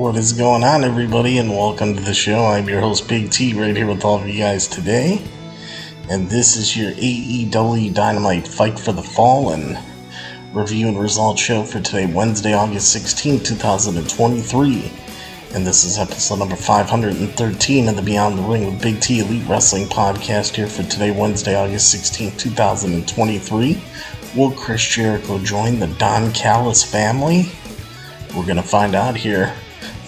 What is going on, everybody, and welcome to the show. I'm your host, Big T, right here with all of you guys today. And this is your AEW Dynamite Fight for the Fallen review and result show for today, Wednesday, August 16, 2023. And this is episode number 513 of the Beyond the Ring with Big T Elite Wrestling podcast here for today, Wednesday, August 16, 2023. Will Chris Jericho join the Don Callis family? We're going to find out here.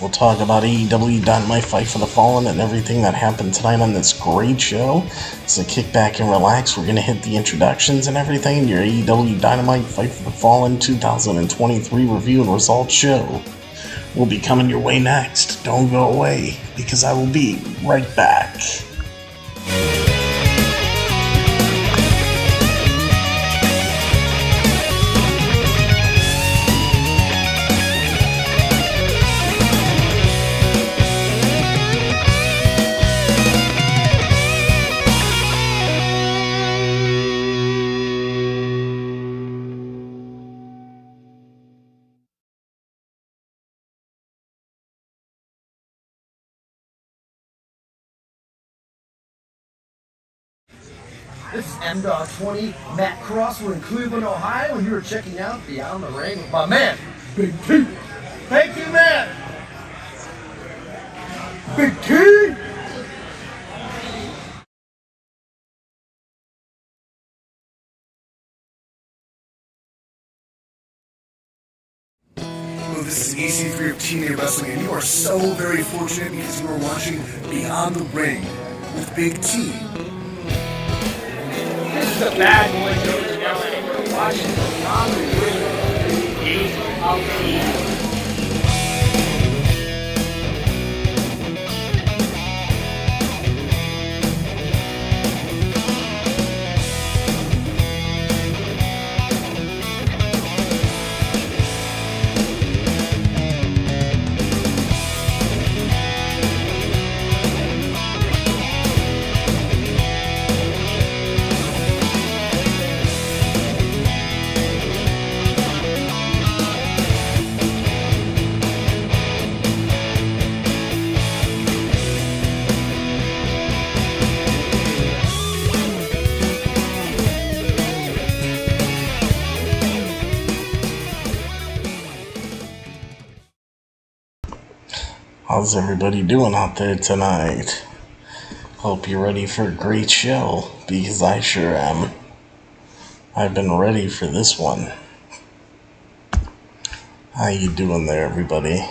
We'll talk about AEW Dynamite Fight for the Fallen and everything that happened tonight on this great show. So kick back and relax. We're going to hit the introductions and everything. Your AEW Dynamite Fight for the Fallen 2023 review and results show will be coming your way next. Don't go away, because I will be right back. This is M-Dog20, Matt Cross. We're in Cleveland, Ohio, and you're checking out Beyond the Ring with my man, Big T. Thank you, man. Big T. Well, this is easy for your teenage wrestling, and you are so very fortunate because you are watching Beyond the Ring with Big T. This is a bad boy show to know, and we're watching Beyond the Ring, AEW. How's everybody doing out there tonight? Hope you're ready for a great show, because I sure am. I've been ready for this one. How you doing there, everybody?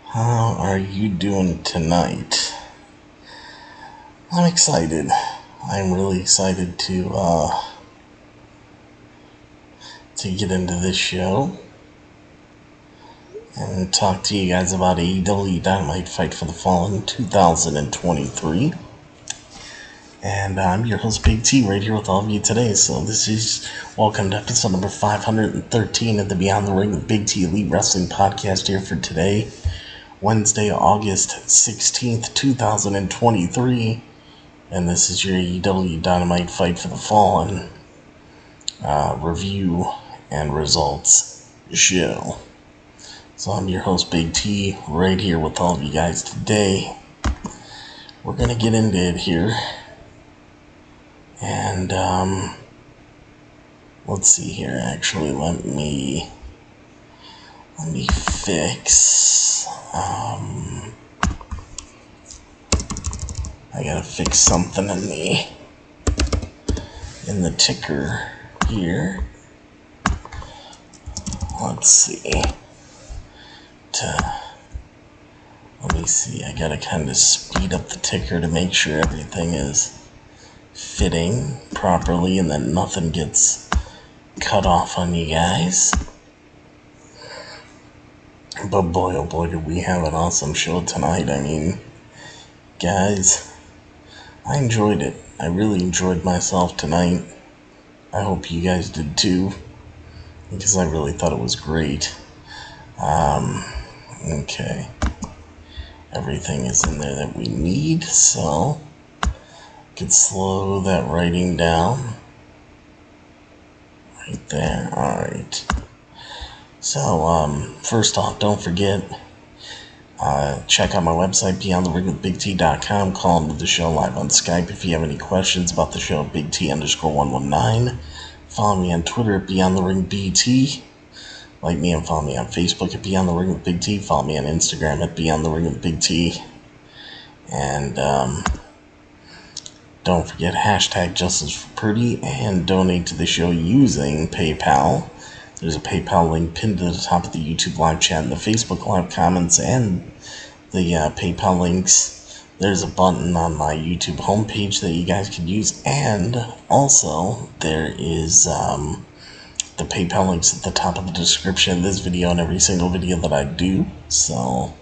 How are you doing tonight? I'm excited. I'm really excited to to get into this show and talk to you guys about AEW Dynamite Fight for the Fallen 2023. And I'm your host, Big T, right here with all of you today. So this is welcome to episode number 513 of the Beyond the Ring with Big T Elite Wrestling podcast here for today, Wednesday, August 16th, 2023. And this is your AEW Dynamite Fight for the Fallen review and results show. So I'm your host, Big T, right here with all of you guys today. We're going to get into it here. And, let's see here, actually, let me fix, I gotta fix something in the ticker here. Let's see, let me see, I gotta kind of speed up the ticker to make sure everything is fitting properly and that nothing gets cut off on you guys. But boy, oh boy, did we have an awesome show tonight. I mean, guys, I enjoyed it. I really enjoyed myself tonight. I hope you guys did too, because I really thought it was great. Okay. Everything is in there that we need, so could slow that writing down right there. Alright, so first off, don't forget, check out my website, beyondtheringwithbigt.com. Call into the show live on Skype if you have any questions about the show, BigT_119. Follow me on Twitter at BeyondTheRingBT. Like me and follow me on Facebook at Beyond the Ring with Big T. Follow me on Instagram at Beyond the Ring with Big T. And don't forget hashtag Justice for Purdy and donate to the show using PayPal. There's a PayPal link pinned to the top of the YouTube live chat and the Facebook live comments and the PayPal links. There's a button on my YouTube homepage that you guys can use, and also there is the PayPal links at the top of the description of this video and every single video that I do. So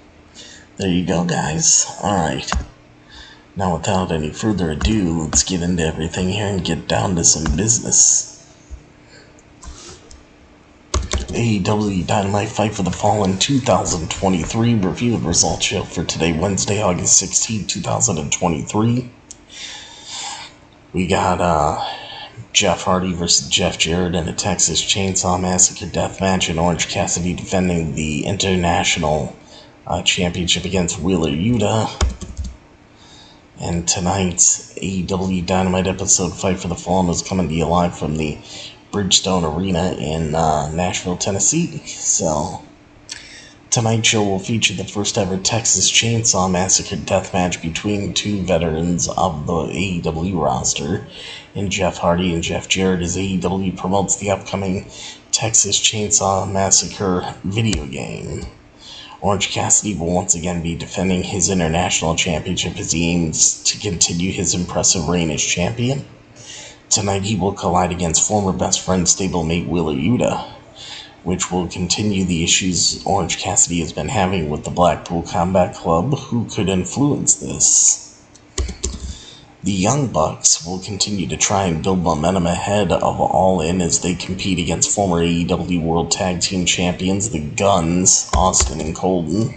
there you go, guys. Alright. Now, without any further ado, let's get into everything here and get down to some business. AEW Dynamite Fight for the Fallen 2023 review and results show for today, Wednesday, August 16, 2023. We got Jeff Hardy versus Jeff Jarrett in a Texas Chainsaw Massacre death match, and Orange Cassidy defending the International Championship against Wheeler Yuta. And tonight's AEW Dynamite episode Fight for the Fallen is coming to you live from the Bridgestone Arena in Nashville, Tennessee. So, tonight's show will feature the first ever Texas Chainsaw Massacre death match between two veterans of the AEW roster, in Jeff Hardy and Jeff Jarrett, as AEW promotes the upcoming Texas Chainsaw Massacre video game. Orange Cassidy will once again be defending his international championship as he aims to continue his impressive reign as champion. Tonight he will collide against former best friend stablemate Wheeler Yuta, which will continue the issues Orange Cassidy has been having with the Blackpool Combat Club, who could influence this. The Young Bucks will continue to try and build momentum ahead of All In as they compete against former AEW World Tag Team Champions, the Guns, Austin and Colton.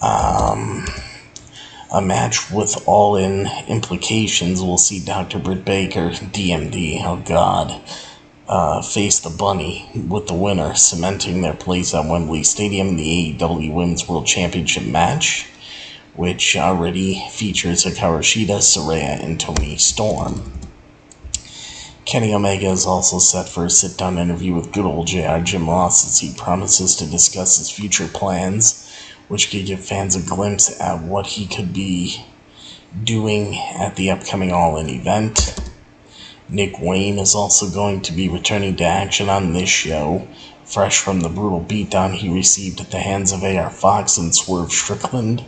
A match with All In implications will see Dr. Britt Baker, DMD, oh god, face the Bunny, with the winner cementing their place at Wembley Stadium in the AEW Women's World Championship match, which already features Hikaru Shida, Saraya, and Toni Storm. Kenny Omega is also set for a sit-down interview with good old JR Jim Ross as he promises to discuss his future plans, which could give fans a glimpse at what he could be doing at the upcoming All In event. Nick Wayne is also going to be returning to action on this show, fresh from the brutal beatdown he received at the hands of AR Fox and Swerve Strickland.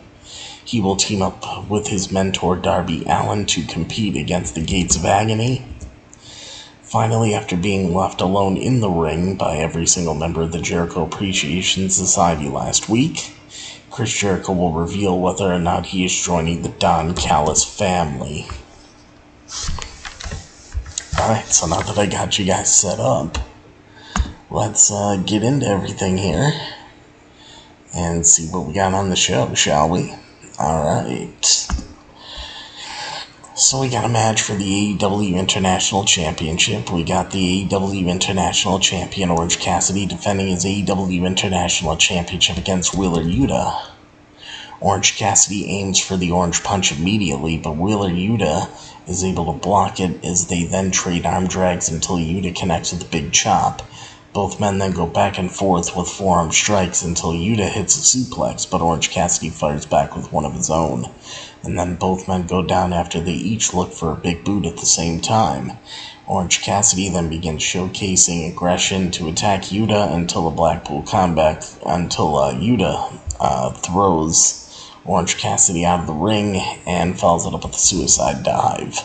He will team up with his mentor Darby Allin to compete against the Gates of Agony. Finally, after being left alone in the ring by every single member of the Jericho Appreciation Society last week, Chris Jericho will reveal whether or not he is joining the Don Callis family. Alright, so now that I got you guys set up, let's get into everything here and see what we got on the show, shall we? Alright. So we got a match for the AEW International Championship. We got the AEW International Champion Orange Cassidy defending his AEW International Championship against Wheeler Yuta. Orange Cassidy aims for the Orange Punch immediately, but Wheeler Yuta is able to block it as they then trade arm drags until Yuta connects with the big chop. Both men then go back and forth with forearm strikes until Yuta hits a suplex, but Orange Cassidy fires back with one of his own. And then both men go down after they each look for a big boot at the same time. Orange Cassidy then begins showcasing aggression to attack Yuta until Yuta throws Orange Cassidy out of the ring and follows it up with a suicide dive.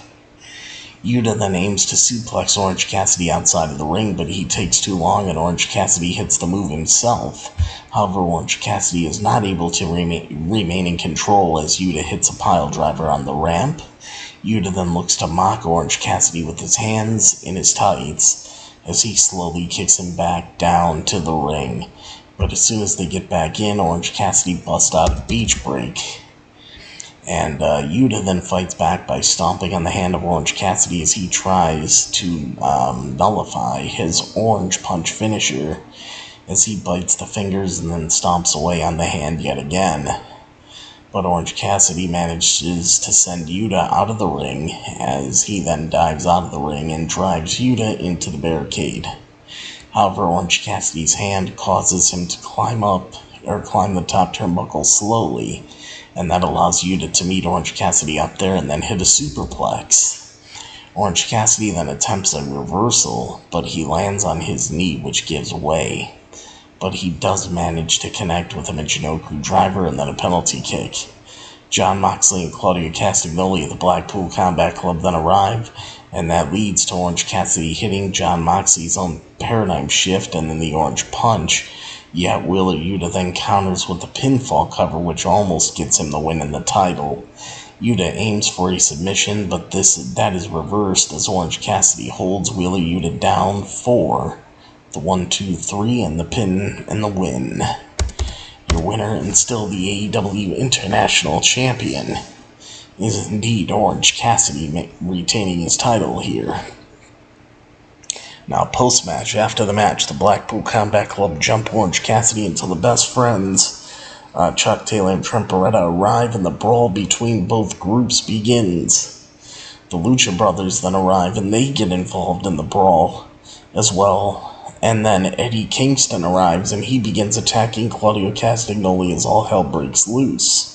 Yuta then aims to suplex Orange Cassidy outside of the ring, but he takes too long and Orange Cassidy hits the move himself. However, Orange Cassidy is not able to remain in control as Yuta hits a pile driver on the ramp. Yuta then looks to mock Orange Cassidy with his hands in his tights as he slowly kicks him back down to the ring. But as soon as they get back in, Orange Cassidy busts out a beach break. And Yuta then fights back by stomping on the hand of Orange Cassidy as he tries to nullify his Orange Punch finisher as he bites the fingers and then stomps away on the hand yet again. But Orange Cassidy manages to send Yuta out of the ring as he then dives out of the ring and drives Yuta into the barricade. However, Orange Cassidy's hand causes him to climb the top turnbuckle slowly, and that allows Yuta to meet Orange Cassidy up there and then hit a superplex. Orange Cassidy then attempts a reversal, but he lands on his knee, which gives way. But he does manage to connect with a Michinoku driver and then a penalty kick. Jon Moxley and Claudio Castagnoli of the Blackpool Combat Club then arrive, and that leads to Orange Cassidy hitting Jon Moxley's own paradigm shift and then the Orange Punch. Yet Wheeler Yuta then counters with the pinfall cover, which almost gets him the win in the title. Yuta aims for a submission, but that is reversed as Orange Cassidy holds Wheeler Yuta down for the 1-2-3 and the pin and the win. Your winner and still the AEW International Champion is indeed Orange Cassidy, retaining his title here. Now, post-match, after the match, the Blackpool Combat Club jump Orange Cassidy until the best friends, Chuck Taylor and Trent Beretta, arrive and the brawl between both groups begins. The Lucha Brothers then arrive and they get involved in the brawl as well. And then Eddie Kingston arrives and he begins attacking Claudio Castagnoli as all hell breaks loose.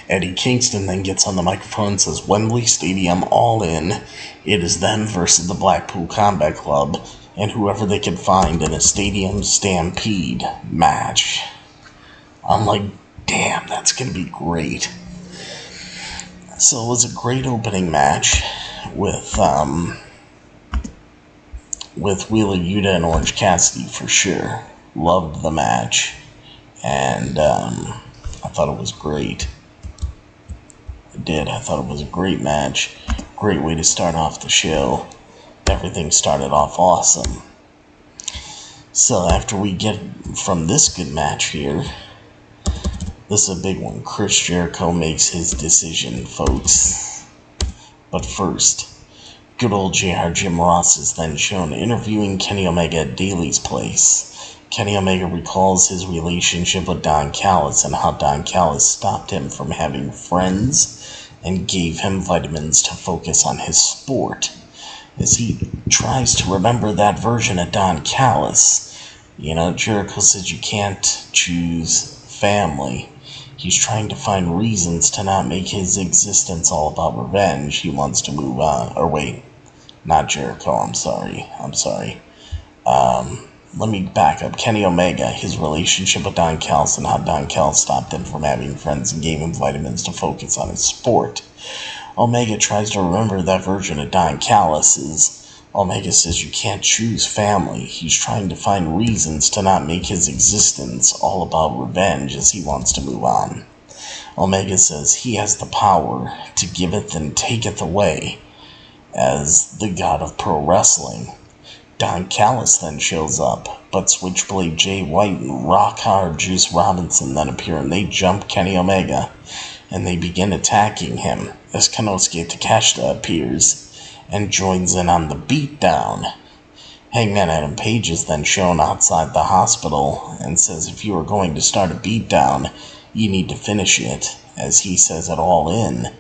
Eddie Kingston then gets on the microphone and says, "Wembley Stadium, all in. It is them versus the Blackpool Combat Club and whoever they can find in a stadium stampede match." I'm like, damn, that's going to be great. So it was a great opening match with Wheeler Yuta and Orange Cassidy for sure. Loved the match. And I thought it was great. I thought it was a great match. Great way to start off the show. Everything started off awesome. So after we get from this good match here, this is a big one. Chris Jericho makes his decision, folks. But first, good old JR Jim Ross is then shown interviewing Kenny Omega at Daly's place. Kenny Omega recalls his relationship with Don Callis and how Don Callis stopped him from having friends and gave him vitamins to focus on his sport. As he tries to remember that version of Don Callis, Jericho says you can't choose family. He's trying to find reasons to not make his existence all about revenge. He wants to move on. Or wait, not Jericho, I'm sorry. Let me back up. Kenny Omega, his relationship with Don Callis and how Don Callis stopped him from having friends and gave him vitamins to focus on his sport. Omega tries to remember that version of Don Callis. Omega says you can't choose family. He's trying to find reasons to not make his existence all about revenge as he wants to move on. Omega says he has the power to give it and taketh away as the god of pro wrestling. Don Callis then shows up, but Switchblade Jay White and Rock Hard Juice Robinson then appear and they jump Kenny Omega and they begin attacking him as Konosuke Takeshita appears and joins in on the beatdown. Hangman Adam Page is then shown outside the hospital and says if you are going to start a beatdown, you need to finish it. As he says it all in,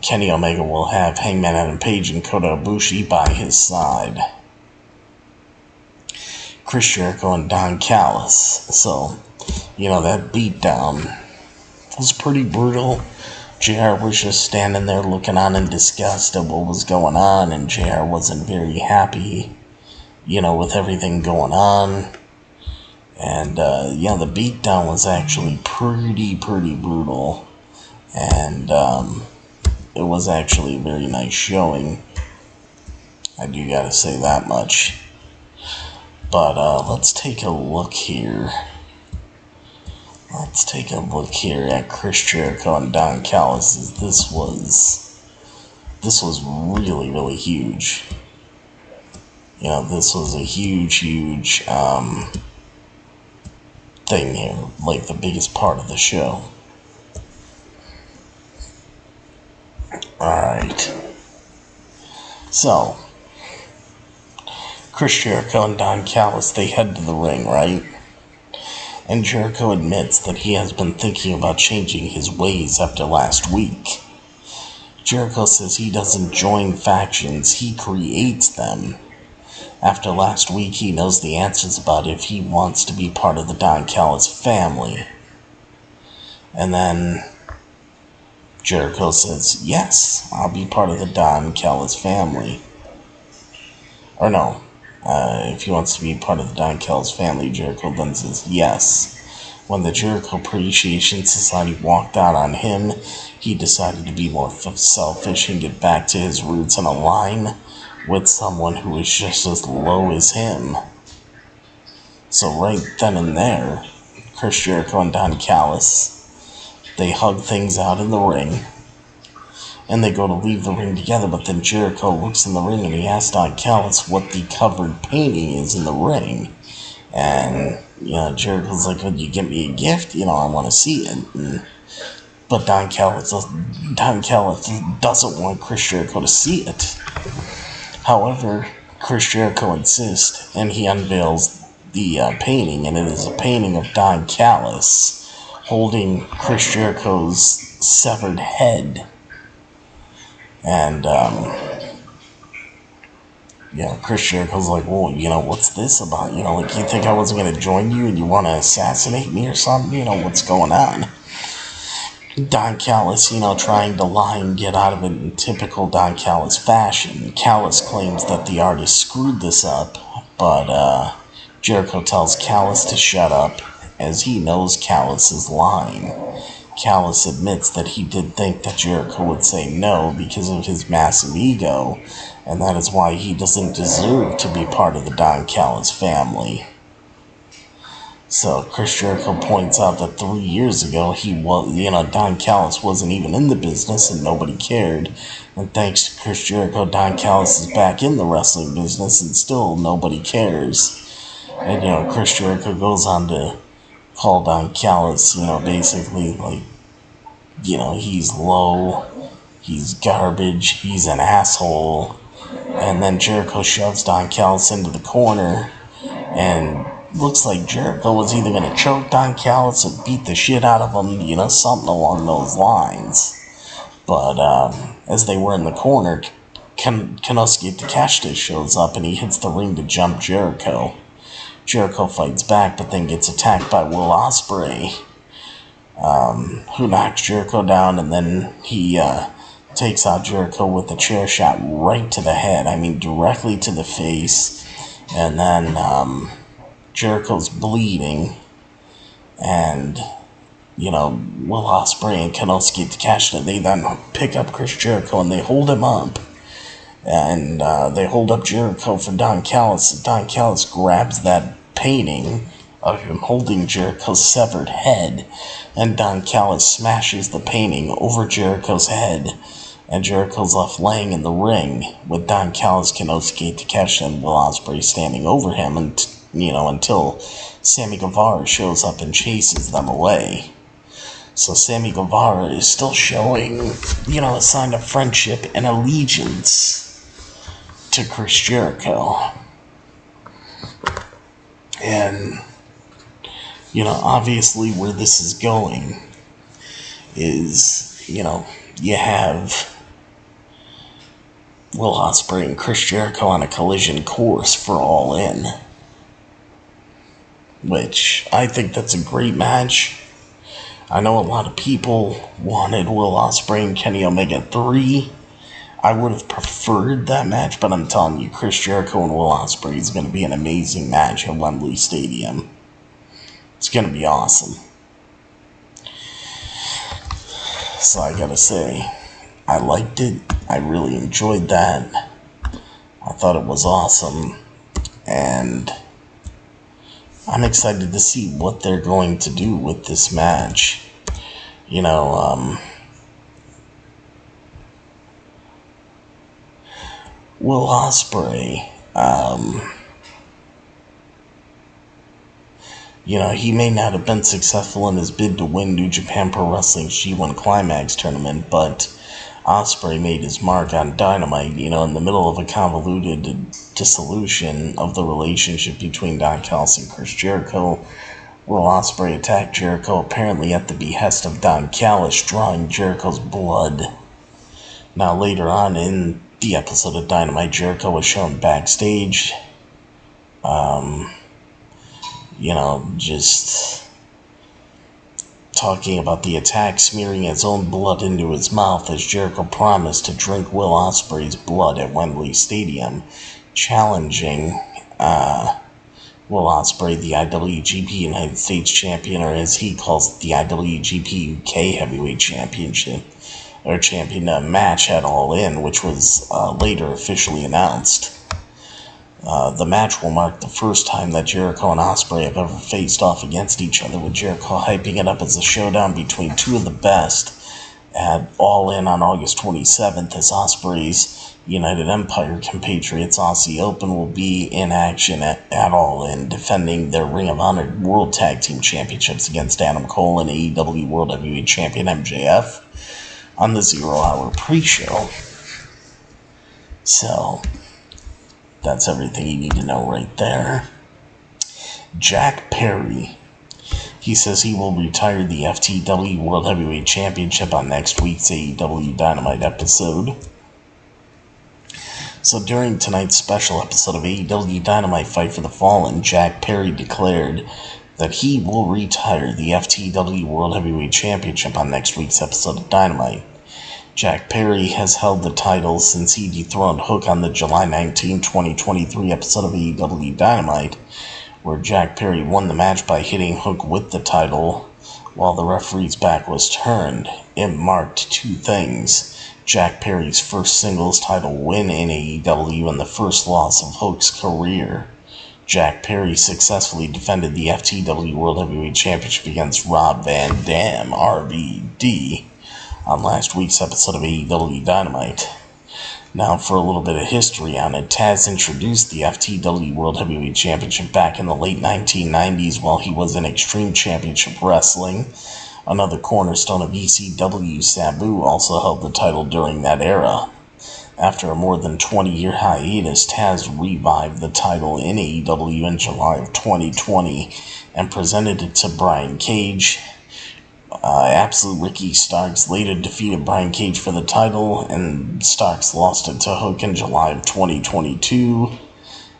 Kenny Omega will have Hangman Adam Page and Kota Ibushi by his side. Chris Jericho and Don Callis. So, that beatdown was pretty brutal. JR was just standing there looking on in disgust at what was going on, and JR wasn't very happy, with everything going on. And, the beatdown was actually pretty brutal. And, it was actually a very nice showing. I do gotta say that much. But, let's take a look here. Let's take a look here at Chris Jericho and Don Callis. This was really huge. This was a huge thing here, like the biggest part of the show. Alright. So, Chris Jericho and Don Callis, they head to the ring, right? And Jericho admits that he has been thinking about changing his ways after last week. Jericho says he doesn't join factions, he creates them. After last week, he knows the answers about if he wants to be part of the Don Callis family. And then Jericho says, yes, I'll be part of the Don Callis family. Or no, if he wants to be part of the Don Callis family, Jericho then says yes. When the Jericho Appreciation Society walked out on him, he decided to be more selfish and get back to his roots and align with someone who is just as low as him. So right then and there, Chris Jericho and Don Callis, they hug things out in the ring, and they go to leave the ring together, but then Jericho looks in the ring and he asks Don Callis what the covered painting is in the ring. And, Jericho's like, would you give me a gift? I want to see it. But Don Callis doesn't want Chris Jericho to see it. However, Chris Jericho insists, and he unveils the painting, and it is a painting of Don Callis holding Chris Jericho's severed head. And, Chris Jericho's like, well, what's this about? You think I wasn't going to join you and you want to assassinate me or something? What's going on? Don Callis, trying to lie and get out of it in typical Don Callis fashion. Callis claims that the artist screwed this up, but, Jericho tells Callis to shut up, as he knows Callis is lying. Callis admits that he did think that Jericho would say no because of his massive ego, and that is why he doesn't deserve to be part of the Don Callis family. So Chris Jericho points out that 3 years ago, Don Callis wasn't even in the business and nobody cared. And thanks to Chris Jericho, Don Callis is back in the wrestling business and still nobody cares. And, Chris Jericho goes on to call Don Callis, basically like, he's low, he's garbage, he's an asshole. And then Jericho shoves Don Callis into the corner, and looks like Jericho was either going to choke Don Callis or beat the shit out of him, something along those lines. But as they were in the corner, Konosuke Takeshita shows up and he hits the ring to jump Jericho. Jericho fights back, but then gets attacked by Will Ospreay, who knocks Jericho down, and then he takes out Jericho with a chair shot right to the head. I mean, directly to the face. And then Jericho's bleeding, and Will Ospreay and Callis get to cash in. They then pick up Chris Jericho and they hold him up. And they hold up Jericho for Don Callis. Don Callis grabs that painting of him holding Jericho's severed head. And Don Callis smashes the painting over Jericho's head. And Jericho's left laying in the ring with Don Callis, Kenosuke Takeshita, and Will Ospreay standing over him, until Sammy Guevara shows up and chases them away. So Sammy Guevara is still showing, a sign of friendship and allegiance to Chris Jericho. And, obviously where this is going is, you have Will Ospreay and Chris Jericho on a collision course for All In, which I think that's a great match. I know a lot of people wanted Will Ospreay and Kenny Omega 3. I would have preferred that match, but I'm telling you, Chris Jericho and Will Ospreay is going to be an amazing match at Wembley Stadium. It's going to be awesome. So I gotta say, I liked it. I really enjoyed that. I thought it was awesome. And I'm excited to see what they're going to do with this match. Will Ospreay, he may not have been successful in his bid to win New Japan Pro Wrestling's G1 Climax tournament, but Ospreay made his mark on Dynamite, in the middle of a convoluted dissolution of the relationship between Don Callis and Chris Jericho. Will Ospreay attacked Jericho, apparently at the behest of Don Callis, drawing Jericho's blood. Now, later on in the episode of Dynamite, Jericho was shown backstage, just talking about the attack, smearing his own blood into his mouth as Jericho promised to drink Will Ospreay's blood at Wembley Stadium, challenging Will Ospreay, the IWGP United States Champion, or as he calls it, the IWGP UK Heavyweight Championship, or champion match at All In, which was later officially announced. The match will mark the first time that Jericho and Ospreay have ever faced off against each other, with Jericho hyping it up as a showdown between two of the best at All In on August 27th, as Ospreay's United Empire compatriots Aussie Open will be in action at All In, defending their Ring of Honor World Tag Team Championships against Adam Cole and AEW World Heavyweight Champion MJF on the 0 Hour pre-show. So that's everything you need to know right there. Jack Perry. He says he will retire the FTW World Heavyweight Championship on next week's AEW Dynamite episode. So during tonight's special episode of AEW Dynamite Fight for the Fallen, Jack Perry declared that he will retire the FTW World Heavyweight Championship on next week's episode of Dynamite. Jack Perry has held the title since he dethroned Hook on the July 19, 2023 episode of AEW Dynamite, where Jack Perry won the match by hitting Hook with the title while the referee's back was turned. It marked two things: Jack Perry's first singles title win in AEW and the first loss of Hook's career. Jack Perry successfully defended the FTW World Heavyweight Championship against Rob Van Dam, RVD, on last week's episode of AEW Dynamite. Now for a little bit of history on it, Taz introduced the FTW World Heavyweight Championship back in the late 1990s while he was in Extreme Championship Wrestling. Another cornerstone of ECW, Sabu, also held the title during that era. After a more than 20-year hiatus, Taz revived the title in AEW in July of 2020 and presented it to Brian Cage. Absolute Ricky Starks later defeated Brian Cage for the title, and Starks lost it to Hook in July of 2022,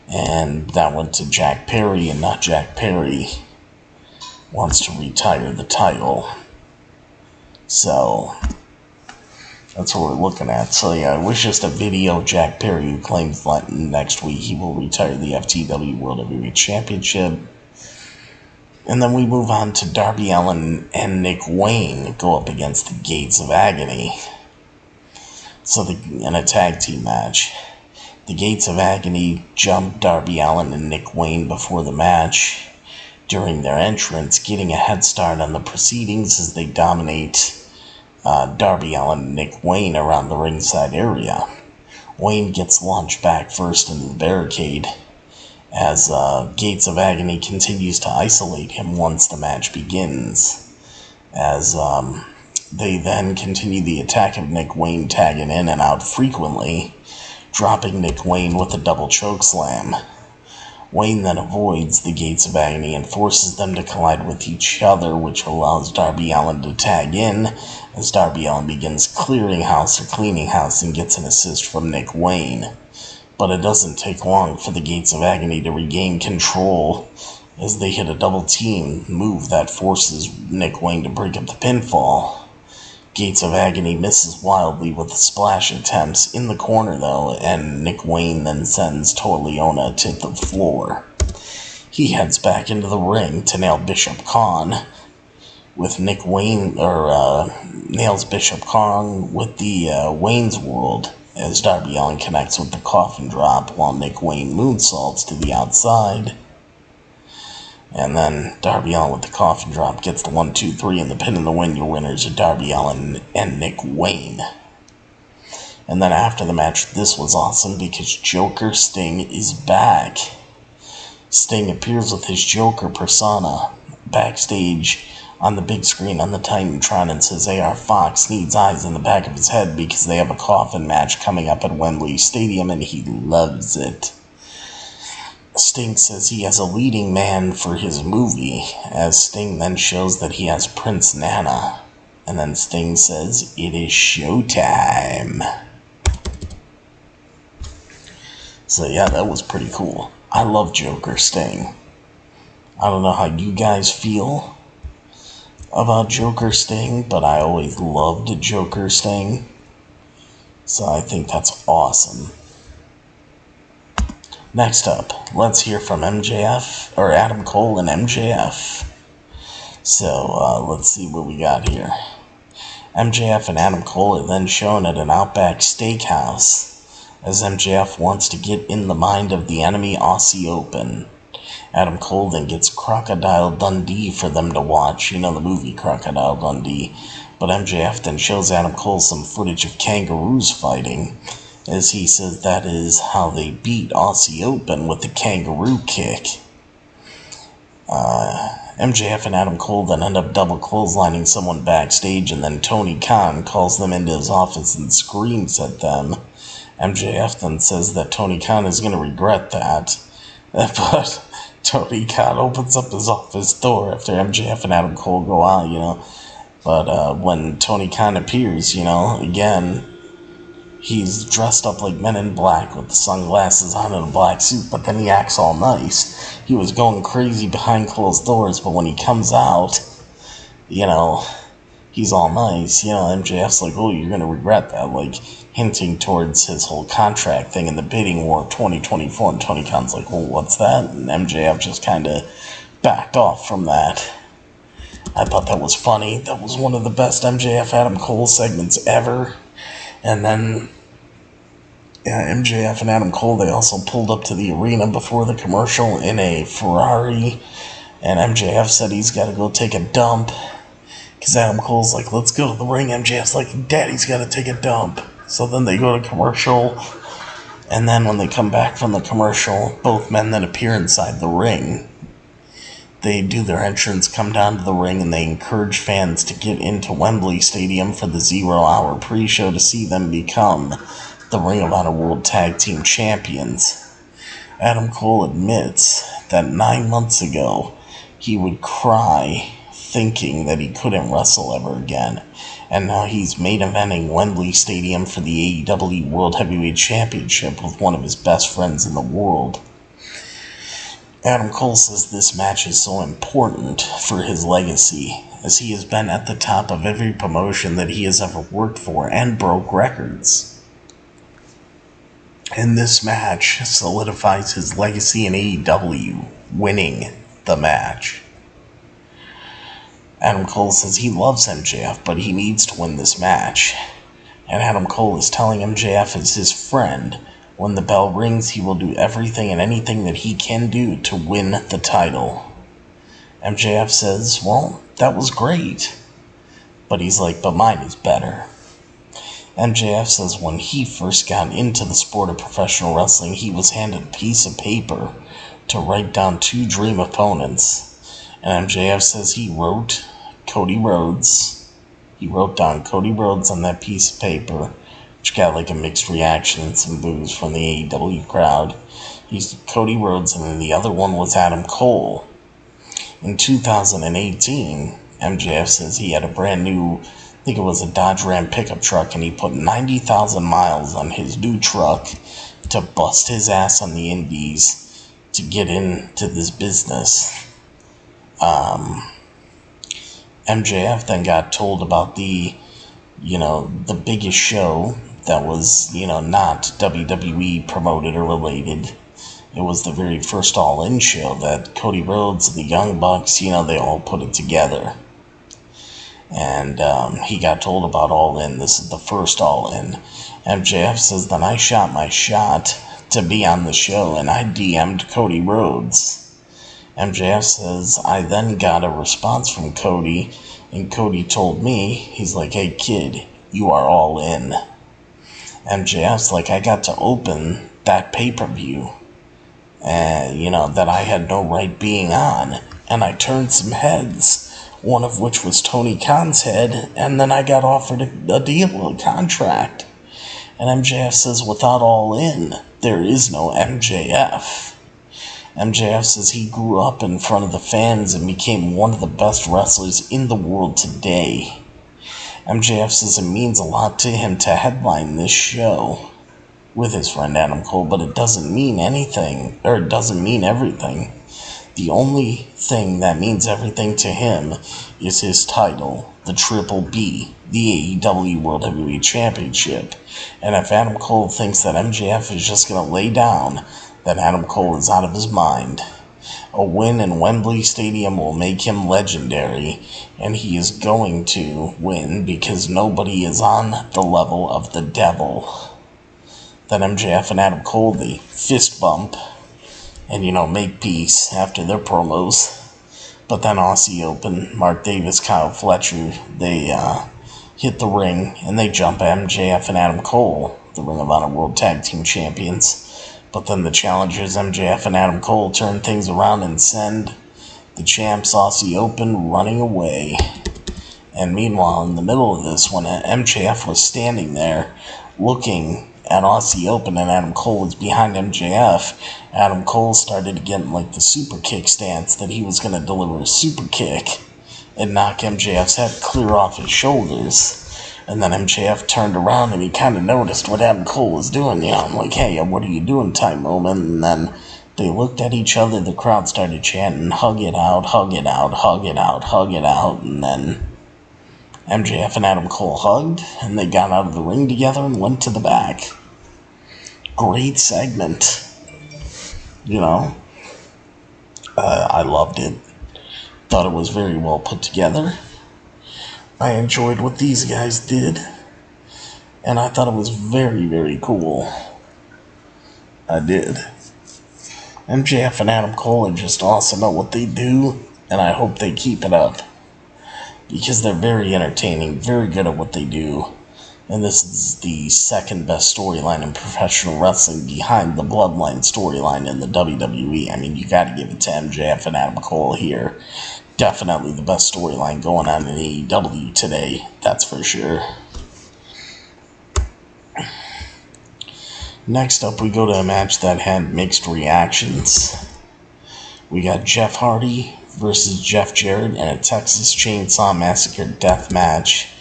and that went to Jack Perry, and not Jack Perry wants to retire the title. So that's what we're looking at. So yeah, it was just a video of Jack Perry who claims that next week he will retire the FTW World Heavyweight Championship. And then we move on to Darby Allin and Nick Wayne go up against the Gates of Agony. So in a tag team match. The Gates of Agony jumped Darby Allin and Nick Wayne before the match during their entrance, getting a head start on the proceedings as they dominate Darby Allin and Nick Wayne around the ringside area. Wayne gets launched back first into the barricade as Gates of Agony continues to isolate him once the match begins. As they then continue the attack of Nick Wayne, tagging in and out frequently, dropping Nick Wayne with a double choke slam. Wayne then avoids the Gates of Agony and forces them to collide with each other, which allows Darby Allin to tag in as Darby Allin begins clearing house or cleaning house and gets an assist from Nick Wayne. But it doesn't take long for the Gates of Agony to regain control as they hit a double team move that forces Nick Wayne to break up the pinfall. Gates of Agony misses wildly with the splash attempts in the corner though, and Nick Wayne then sends Torleone to the floor. He heads back into the ring to nail Bishop Khan with Nick Wayne, nails Bishop Khan with the Wayne's World as Darby Allin connects with the coffin drop while Nick Wayne moonsaults to the outside. And then Darby Allin with the coffin drop gets the 1, 2, 3 and the pin and the win. Your winners are Darby Allin and Nick Wayne. And then after the match, this was awesome because Joker Sting is back. Sting appears with his Joker persona backstage on the big screen on the Titantron and says AR Fox needs eyes in the back of his head because they have a coffin match coming up at Wembley Stadium and he loves it. Sting says he has a leading man for his movie, as Sting then shows that he has Prince Nana. And then Sting says, it is showtime. So yeah, that was pretty cool. I love Joker Sting. I don't know how you guys feel about Joker Sting, but I always loved Joker Sting. So I think that's awesome. Next up, let's hear from MJF, or Adam Cole and MJF. So, let's see what we got here. MJF and Adam Cole are then shown at an Outback Steakhouse, as MJF wants to get in the mind of the enemy Aussie Open. Adam Cole then gets Crocodile Dundee for them to watch, you know, the movie Crocodile Dundee. But MJF then shows Adam Cole some footage of kangaroos fighting, as he says that is how they beat Aussie Open with the kangaroo kick. MJF and Adam Cole then end up double clotheslining someone backstage, and then Tony Khan calls them into his office and screams at them. MJF then says that Tony Khan is going to regret that, but Tony Khan opens up his office door after MJF and Adam Cole go out, you know. But when Tony Khan appears, you know, again, he's dressed up like Men in Black with the sunglasses on and a black suit, but then he acts all nice. He was going crazy behind closed doors, but when he comes out, you know, he's all nice. You know, MJF's like, oh, you're going to regret that, like hinting towards his whole contract thing in the bidding war 2024, and Tony Khan's like, well, what's that? And MJF just kind of backed off from that. I thought that was funny. That was one of the best MJF Adam Cole segments ever. And then, yeah, MJF and Adam Cole, they also pulled up to the arena before the commercial in a Ferrari. And MJF said he's got to go take a dump. Because Adam Cole's like, let's go to the ring. MJF's like, Daddy's got to take a dump. So then they go to commercial. And then when they come back from the commercial, both men then appear inside the ring. They do their entrance, come down to the ring, and they encourage fans to get into Wembley Stadium for the 0 hour pre-show to see them become the Ring of Honor World Tag Team Champions. Adam Cole admits that 9 months ago, he would cry thinking that he couldn't wrestle ever again. And now he's main eventing Wembley Stadium for the AEW World Heavyweight Championship with one of his best friends in the world. Adam Cole says this match is so important for his legacy, as he has been at the top of every promotion that he has ever worked for and broke records. And this match solidifies his legacy in AEW, winning the match. Adam Cole says he loves MJF, but he needs to win this match. And Adam Cole is telling MJF as his friend, when the bell rings, he will do everything and anything that he can do to win the title. MJF says, well, that was great. But he's like, but mine is better. MJF says when he first got into the sport of professional wrestling, he was handed a piece of paper to write down 2 dream opponents. And MJF says he wrote Cody Rhodes. He wrote down Cody Rhodes on that piece of paper, which got like a mixed reaction and some boos from the AEW crowd. He's Cody Rhodes, and then the other one was Adam Cole. In 2018, MJF says he had a brand new, I think it was a Dodge Ram pickup truck, and he put 90,000 miles on his new truck to bust his ass on the indies to get into this business. MJF then got told about the biggest show that was, not WWE promoted or related. It was the very first All In show that Cody Rhodes and the Young Bucks, they all put it together. And he got told about All In. This is the first All In. MJF says, then I shot my shot to be on the show, and I DM'd Cody Rhodes. MJF says, I then got a response from Cody, and Cody told me, he's like, hey kid, you are all in. MJF's like, I got to open that pay-per-view, and, that I had no right being on, and I turned some heads, one of which was Tony Khan's head, and then I got offered a deal, a contract. And MJF says, without All In, there is no MJF. MJF says he grew up in front of the fans and became one of the best wrestlers in the world today. MJF says it means a lot to him to headline this show with his friend Adam Cole, but it doesn't mean anything, or it doesn't mean everything. The only thing that means everything to him is his title, the Triple B, the AEW World Heavyweight Championship. And if Adam Cole thinks that MJF is just going to lay down, then Adam Cole is out of his mind. A win in Wembley Stadium will make him legendary, and he is going to win because nobody is on the level of the devil. Then MJF and Adam Cole, they fist bump and, make peace after their promos. But then Aussie Open, Mark Davis, Kyle Fletcher, they hit the ring and they jump MJF and Adam Cole, the Ring of Honor World Tag Team Champions. But then the challengers, MJF and Adam Cole, turn things around and send the champs Aussie Open running away. And meanwhile, in the middle of this, when MJF was standing there looking at Aussie Open and Adam Cole was behind MJF, Adam Cole started to get in like the super kick stance that he was going to deliver a super kick and knock MJF's head clear off his shoulders. And then MJF turned around and he kind of noticed what Adam Cole was doing. I'm like, hey, what are you doing, type moment? And then they looked at each other. The crowd started chanting, hug it out, hug it out, hug it out, hug it out. And then MJF and Adam Cole hugged, and they got out of the ring together and went to the back. Great segment. I loved it. Thought it was very well put together. I enjoyed what these guys did, and I thought it was very, very cool. I did. MJF and Adam Cole are just awesome at what they do, and I hope they keep it up, because they're very entertaining, very good at what they do, and this is the second best storyline in professional wrestling behind the Bloodline storyline in the WWE. I mean, you gotta give it to MJF and Adam Cole here. Definitely the best storyline going on in AEW today, that's for sure. Next up, we go to a match that had mixed reactions. We got Jeff Hardy versus Jeff Jarrett in a Texas Chainsaw Massacre death match.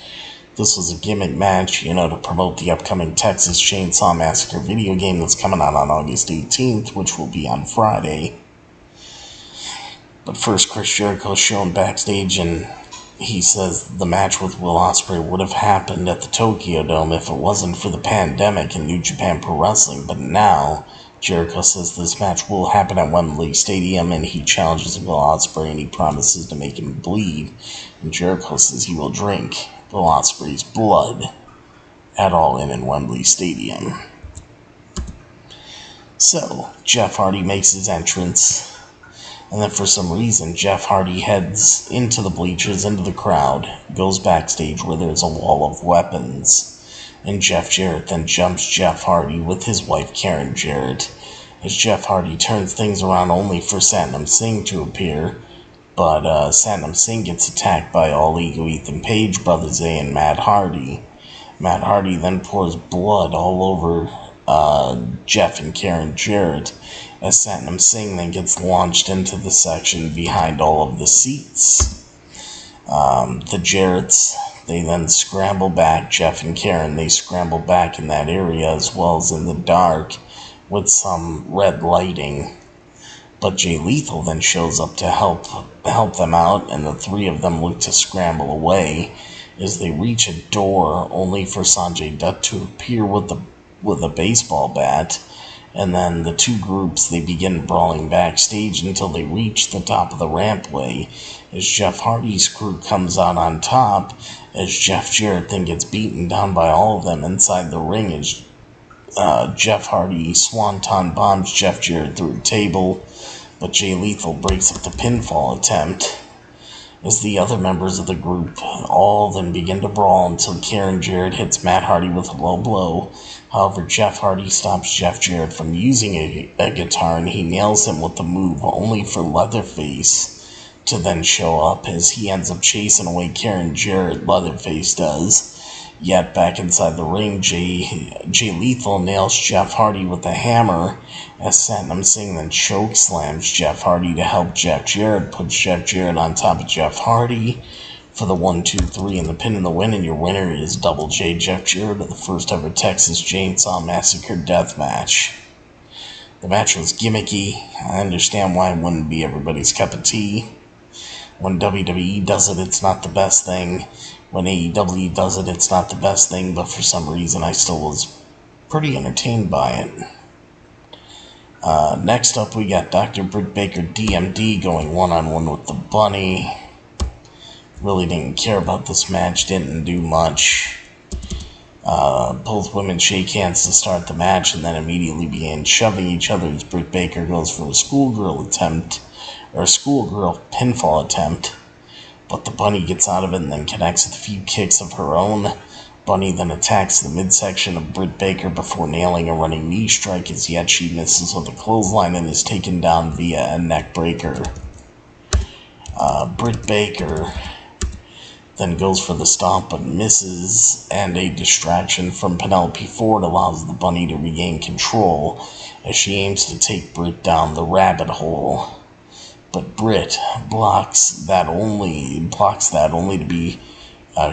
This was a gimmick match, to promote the upcoming Texas Chainsaw Massacre video game that's coming out on August 18th, which will be on Friday. But first, Chris Jericho is shown backstage, and he says the match with Will Ospreay would have happened at the Tokyo Dome if it wasn't for the pandemic in New Japan Pro Wrestling. But now, Jericho says this match will happen at Wembley Stadium, and he challenges Will Ospreay, and he promises to make him bleed. And Jericho says he will drink Will Ospreay's blood at All In Wembley Stadium. So, Jeff Hardy makes his entrance, and then for some reason, Jeff Hardy heads into the bleachers, into the crowd, goes backstage where there's a wall of weapons, and Jeff Jarrett then jumps Jeff Hardy with his wife Karen Jarrett, as Jeff Hardy turns things around only for Satnam Singh to appear, but Satnam Singh gets attacked by All Ego Ethan Page, Brother Zayn, and Matt Hardy. Matt Hardy then pours blood all over Jeff and Karen Jarrett, as Satnam Singh then gets launched into the section behind all of the seats. The Jarretts, they then scramble back. Jeff and Karen, they scramble back in that area as well as in the dark with some red lighting. But Jay Lethal then shows up to help them out, and the three of them look to scramble away as they reach a door, only for Sanjay Dutt to appear with a baseball bat. And then the two groups, they begin brawling backstage until they reach the top of the rampway, as Jeff Hardy's crew comes out on top, as Jeff Jarrett then gets beaten down by all of them inside the ring, as Jeff Hardy swanton bombs Jeff Jarrett through a table, but Jay Lethal breaks up the pinfall attempt, as the other members of the group all then begin to brawl until Karen Jarrett hits Matt Hardy with a low blow. However, Jeff Hardy stops Jeff Jarrett from using a guitar, and he nails him with the move, only for Leatherface to then show up, as he ends up chasing away Karen Jarrett, Leatherface does. Yet back inside the ring, Jay Lethal nails Jeff Hardy with a hammer, as Satnam Singh then choke slams Jeff Hardy to help Jeff Jarrett, puts Jeff Jarrett on top of Jeff Hardy for the 1-2-3 and the pin and the win, and your winner is Double J Jeff Jarrett of the first ever Texas Chainsaw Massacre death match. The match was gimmicky. I understand why it wouldn't be everybody's cup of tea. When WWE does it, it's not the best thing. When AEW does it, it's not the best thing, but for some reason I still was pretty entertained by it. Next up, we got Dr. Britt Baker DMD going one-on-one with the Bunny. Really didn't care about this match, didn't do much. Both women shake hands to start the match and then immediately began shoving each other as Britt Baker goes for a schoolgirl pinfall attempt. But the Bunny gets out of it and then connects with a few kicks of her own. Bunny then attacks the midsection of Britt Baker before nailing a running knee strike, as yet she misses with a clothesline and is taken down via a neck breaker. Britt Baker then goes for the stomp but misses, and a distraction from Penelope Ford allows the Bunny to regain control as she aims to take Britt down the rabbit hole. But Britt blocks that only to be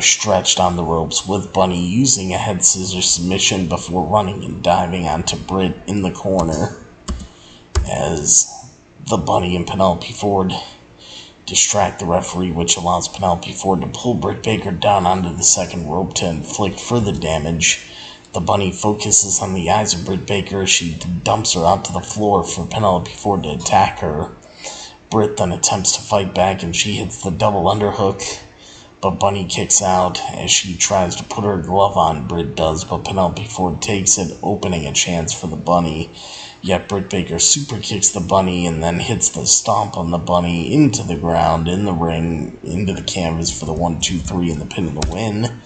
stretched on the ropes, with Bunny using a head scissors submission before running and diving onto Britt in the corner, as the Bunny and Penelope Ford distract the referee, which allows Penelope Ford to pull Britt Baker down onto the second rope to inflict further damage. The Bunny focuses on the eyes of Britt Baker as she dumps her out to the floor for Penelope Ford to attack her. Britt then attempts to fight back and she hits the double underhook, but Bunny kicks out as she tries to put her glove on. Britt does, but Penelope Ford takes it, opening a chance for the Bunny. Yet Britt Baker super kicks the Bunny and then hits the stomp on the Bunny into the ground, in the ring, into the canvas for the 1-2-3 and the pin and the win.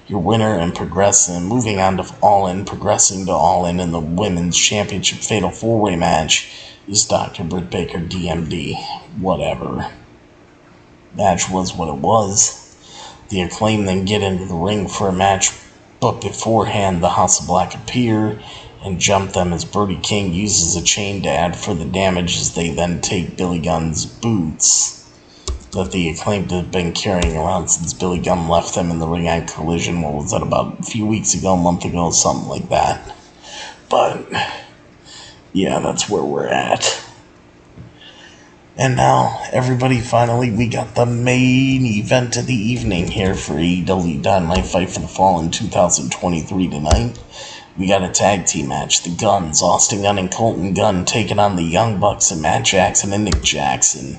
Your winner and moving on to All In, progressing to All In the Women's Championship Fatal 4-Way match is Dr. Britt Baker DMD. Whatever. Match was what it was. The Acclaim then get into the ring for a match, but beforehand the House of Black appear and jump them as Brody King uses a chain to add further damage, as they then take Billy Gunn's boots that the Acclaimed have been carrying around since Billy Gunn left them in the ring at Collision. What was that, about a few weeks ago, a month ago, something like that. But yeah, that's where we're at. And now, everybody, finally, we got the main event of the evening here for AEW Dynamite Fight for the Fall in 2023 tonight. We got a tag team match. The Guns, Austin Gunn and Colton Gunn, taking on the Young Bucks and Matt Jackson and Nick Jackson.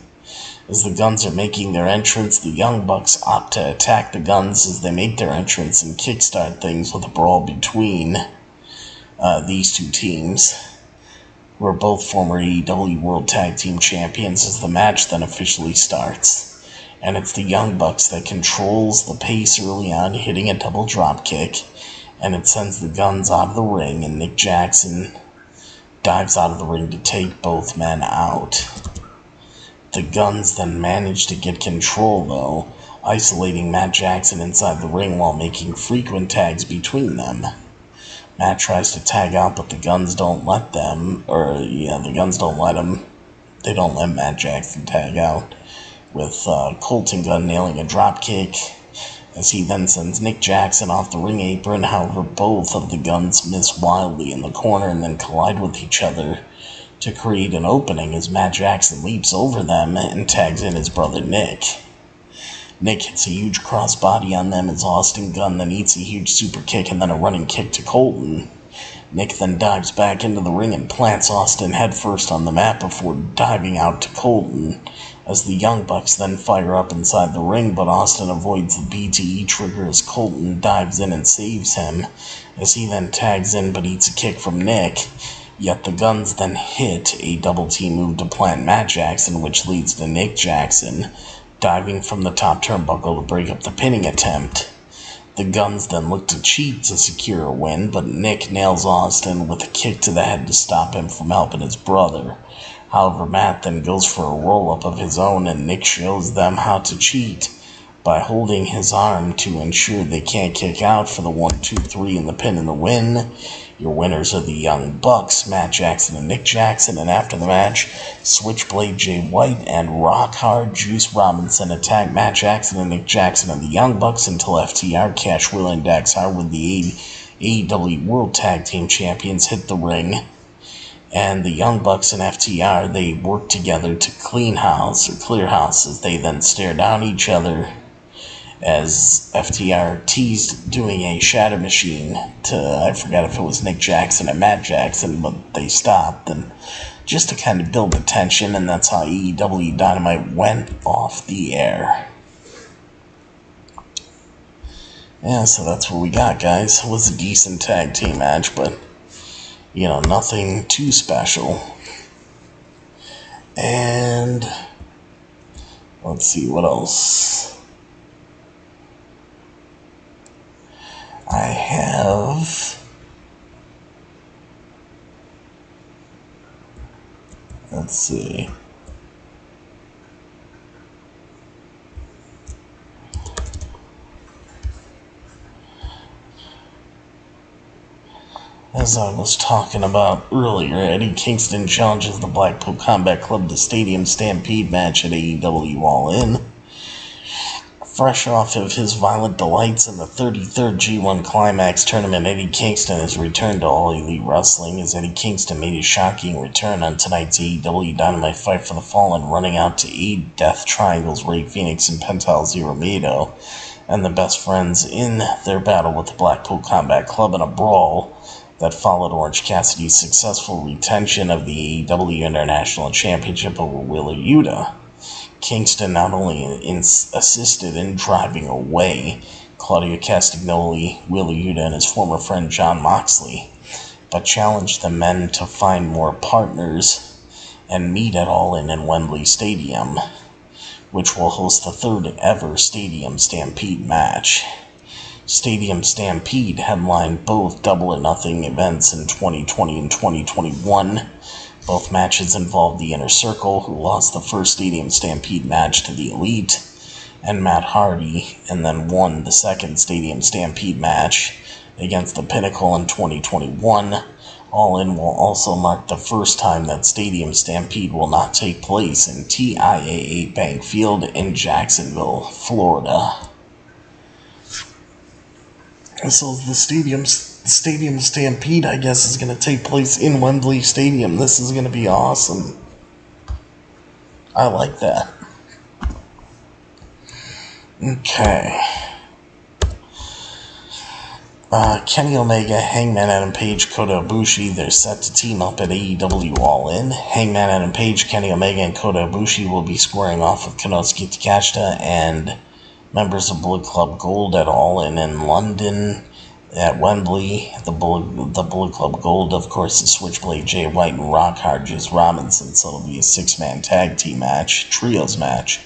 As the Guns are making their entrance, the Young Bucks opt to attack the Guns as they make their entrance and kickstart things with a brawl between these two teams, who are both former AEW World Tag Team Champions, as the match then officially starts. And it's the Young Bucks that controls the pace early on, hitting a double drop kick, and it sends the Guns out of the ring, and Nick Jackson dives out of the ring to take both men out. The Guns then manage to get control, though, isolating Matt Jackson inside the ring while making frequent tags between them. Matt tries to tag out, but the Guns don't let them, the Guns don't let him. They don't let Matt Jackson tag out, with Colton Gunn nailing a dropkick, as he then sends Nick Jackson off the ring apron. However, both of the Guns miss wildly in the corner and then collide with each other to create an opening as Matt Jackson leaps over them and tags in his brother Nick. Nick hits a huge crossbody on them as Austin Gunn then eats a huge super kick and then a running kick to Colton. Nick then dives back into the ring and plants Austin headfirst on the mat before diving out to Colton, as the Young Bucks then fire up inside the ring, but Austin avoids the BTE trigger as Colton dives in and saves him, as he then tags in but eats a kick from Nick. Yet the Guns then hit a double team move to plant Matt Jackson, which leads to Nick Jackson diving from the top turnbuckle to break up the pinning attempt. The Guns then look to cheat to secure a win, but Nick nails Austin with a kick to the head to stop him from helping his brother. However, Matt then goes for a roll-up of his own, and Nick shows them how to cheat by holding his arm to ensure they can't kick out for the 1-2-3 in the pin and the win. Your winners are the Young Bucks, Matt Jackson and Nick Jackson, and after the match, Switchblade Jay White and Rock Hard Juice Robinson attack Matt Jackson and Nick Jackson and the Young Bucks until FTR, Cash Wheeler, and Dax Hard, with the AEW World Tag Team Champions, hit the ring. And the Young Bucks and FTR, they work together to clear house as they then stare down each other, as FTR teased doing a shatter machine to, I forgot if it was Nick Jackson and Matt Jackson, but they stopped, and just to kind of build the tension, and that's how AEW Dynamite went off the air. Yeah, so that's what we got, guys. It was a decent tag team match, but, nothing too special. And let's see what else I have. Let's see. As I was talking about earlier, Eddie Kingston challenges the Blackpool Combat Club to Stadium Stampede match at AEW All In. Fresh off of his violent delights in the 33rd G1 Climax tournament, Eddie Kingston has returned to All Elite Wrestling, as Eddie Kingston made his shocking return on tonight's AEW Dynamite Fight for the Fallen, running out to aid Death Triangle's Ray Phoenix and Pental Zero Miedo and the Best Friends in their battle with the Blackpool Combat Club in a brawl that followed Orange Cassidy's successful retention of the AEW International Championship over Wheeler Yuta. Kingston not only assisted in driving away Claudio Castagnoli, Wheeler Yuta, and his former friend Jon Moxley, but challenged the men to find more partners and meet at All In Wembley Stadium, which will host the third ever Stadium Stampede match. Stadium Stampede headlined both Double or Nothing events in 2020 and 2021. Both matches involved the Inner Circle, who lost the first Stadium Stampede match to the Elite, and Matt Hardy, and then won the second Stadium Stampede match against the Pinnacle in 2021. All In will also mark the first time that Stadium Stampede will not take place in TIAA Bank Field in Jacksonville, Florida. So the Stadium Stampede, I guess, is going to take place in Wembley Stadium. This is going to be awesome. I like that. Okay. Kenny Omega, Hangman Adam Page, Kota Ibushi, they're set to team up at AEW All In. Hangman Adam Page, Kenny Omega, and Kota Ibushi will be squaring off with Konosuke Takeshita and members of Bullet Club Gold at All In London at Wembley. The Bullet Club Gold, of course, is Switchblade Jay White and Rock Hard Juice Robinson, so it'll be a 6-man tag team match, trios match.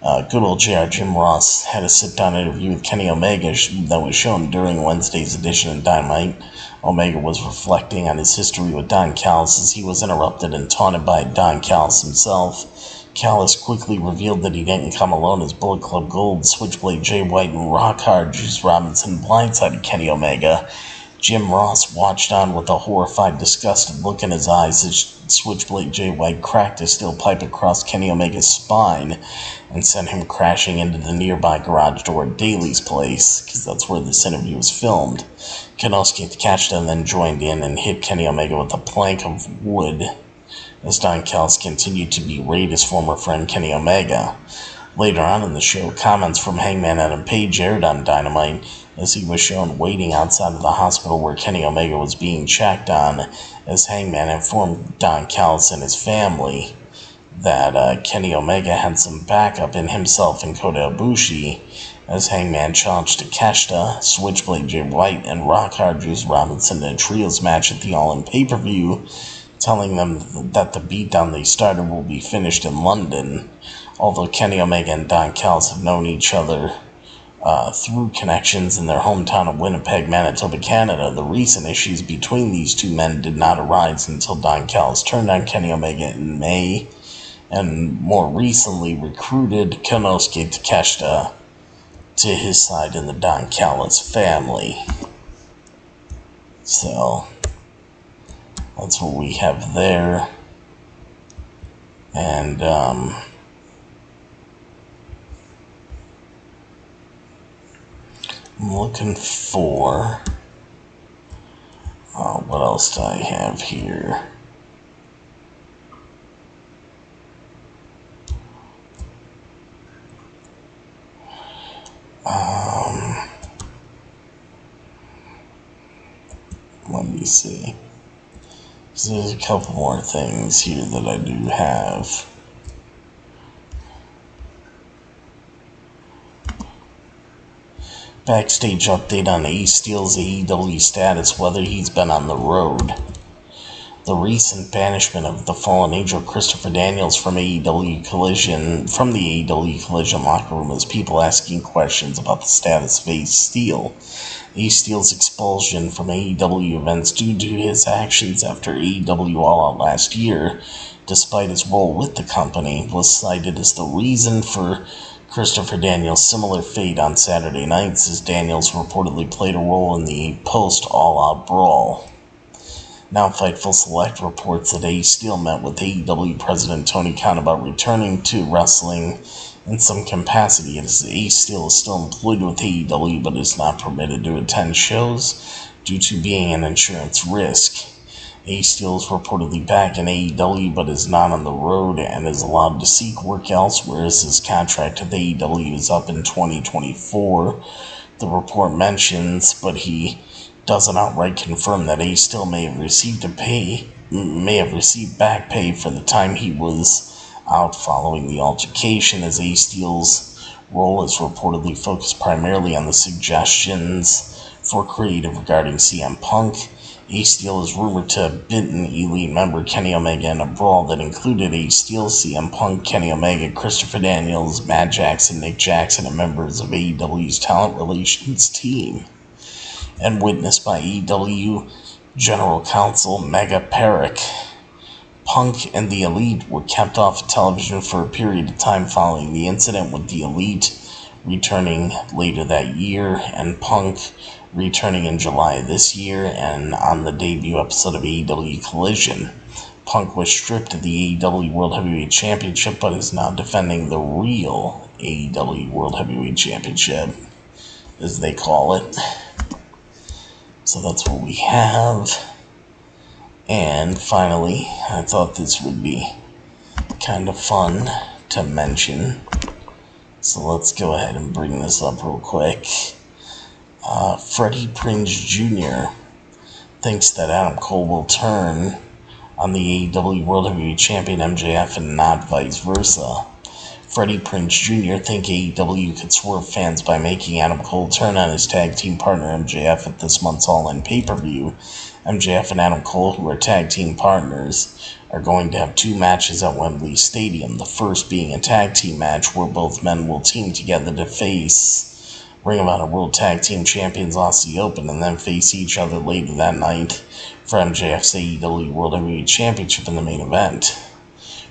Good old JR Jim Ross had a sit-down interview with Kenny Omega that was shown during Wednesday's edition of Dynamite. Omega was reflecting on his history with Don Callis as he was interrupted and taunted by Don Callis himself. Callis quickly revealed that he didn't come alone as Bullet Club Gold, Switchblade Jay White, and Rock Hard Juice Robinson blindsided Kenny Omega. Jim Ross watched on with a horrified, disgusted look in his eyes as Switchblade Jay White cracked a steel pipe across Kenny Omega's spine and sent him crashing into the nearby garage door at Daly's place, because that's where this interview was filmed. Konosuke Takeshita then joined in and hit Kenny Omega with a plank of wood as Don Callis continued to berate his former friend Kenny Omega. Later on in the show, comments from Hangman Adam Page aired on Dynamite as he was shown waiting outside of the hospital where Kenny Omega was being checked on, as Hangman informed Don Callis and his family that Kenny Omega had some backup in himself and Kota Ibushi, as Hangman challenged Takeshita, Switchblade Jay White, and Rock Hard Juice Robinson in a trios match at the All In pay-per-view, telling them that the beatdown they started will be finished in London. Although Kenny Omega and Don Callis have known each other through connections in their hometown of Winnipeg, Manitoba, Canada, the recent issues between these two men did not arise until Don Callis turned on Kenny Omega in May and more recently recruited Konosuke Takeshita to his side in the Don Callis family. So that's what we have there. And I'm looking for what else do I have here? Let me see. So there's a couple more things here that I do have. Backstage update on Ace Steel's AEW status, whether he's been on the road. The recent banishment of the fallen angel Christopher Daniels from the AEW Collision locker room has people asking questions about the status of Ace Steel. Ace Steel's expulsion from AEW events due to his actions after AEW All Out last year, despite his role with the company, was cited as the reason for Christopher Daniels' similar fate on Saturday nights, as Daniels reportedly played a role in the post-All-Out brawl. Now Fightful Select reports that Ace Steel met with AEW President Tony Khan about returning to wrestling in some capacity, as Ace Steel is still employed with AEW but is not permitted to attend shows due to being an insurance risk. Ace Steel is reportedly back in AEW but is not on the road and is allowed to seek work elsewhere as his contract with AEW is up in 2024. The report mentions, but he doesn't outright confirm, that Ace Steel may have received back pay for the time he was out following the altercation, as Ace Steel's role is reportedly focused primarily on the suggestions for creative regarding CM Punk. Ace Steel is rumored to have bitten Elite member Kenny Omega in a brawl that included Ace Steel, CM Punk, Kenny Omega, Christopher Daniels, Matt Jackson, Nick Jackson, and members of AEW's talent relations team, and witnessed by AEW General Counsel Mega Perrick. Punk and the Elite were kept off of television for a period of time following the incident, with the Elite returning later that year and Punk returning in July this year and on the debut episode of AEW Collision. Punk was stripped of the AEW World Heavyweight Championship but is now defending the real AEW World Heavyweight Championship, as they call it. So that's what we have. And finally, I thought this would be kind of fun to mention. So let's go ahead and bring this up real quick. Freddie Prinze Jr. thinks that Adam Cole will turn on the AEW World Heavyweight Champion MJF and not vice versa. Freddie Prinze Jr. think AEW could swerve fans by making Adam Cole turn on his tag team partner MJF at this month's All-In pay-per-view. MJF and Adam Cole, who are tag team partners, are going to have 2 matches at Wembley Stadium, the first being a tag team match where both men will team together to face Ring of Honor World Tag Team Champions Aussie Open and then face each other later that night for MJF's AEW World Heavyweight Championship in the main event.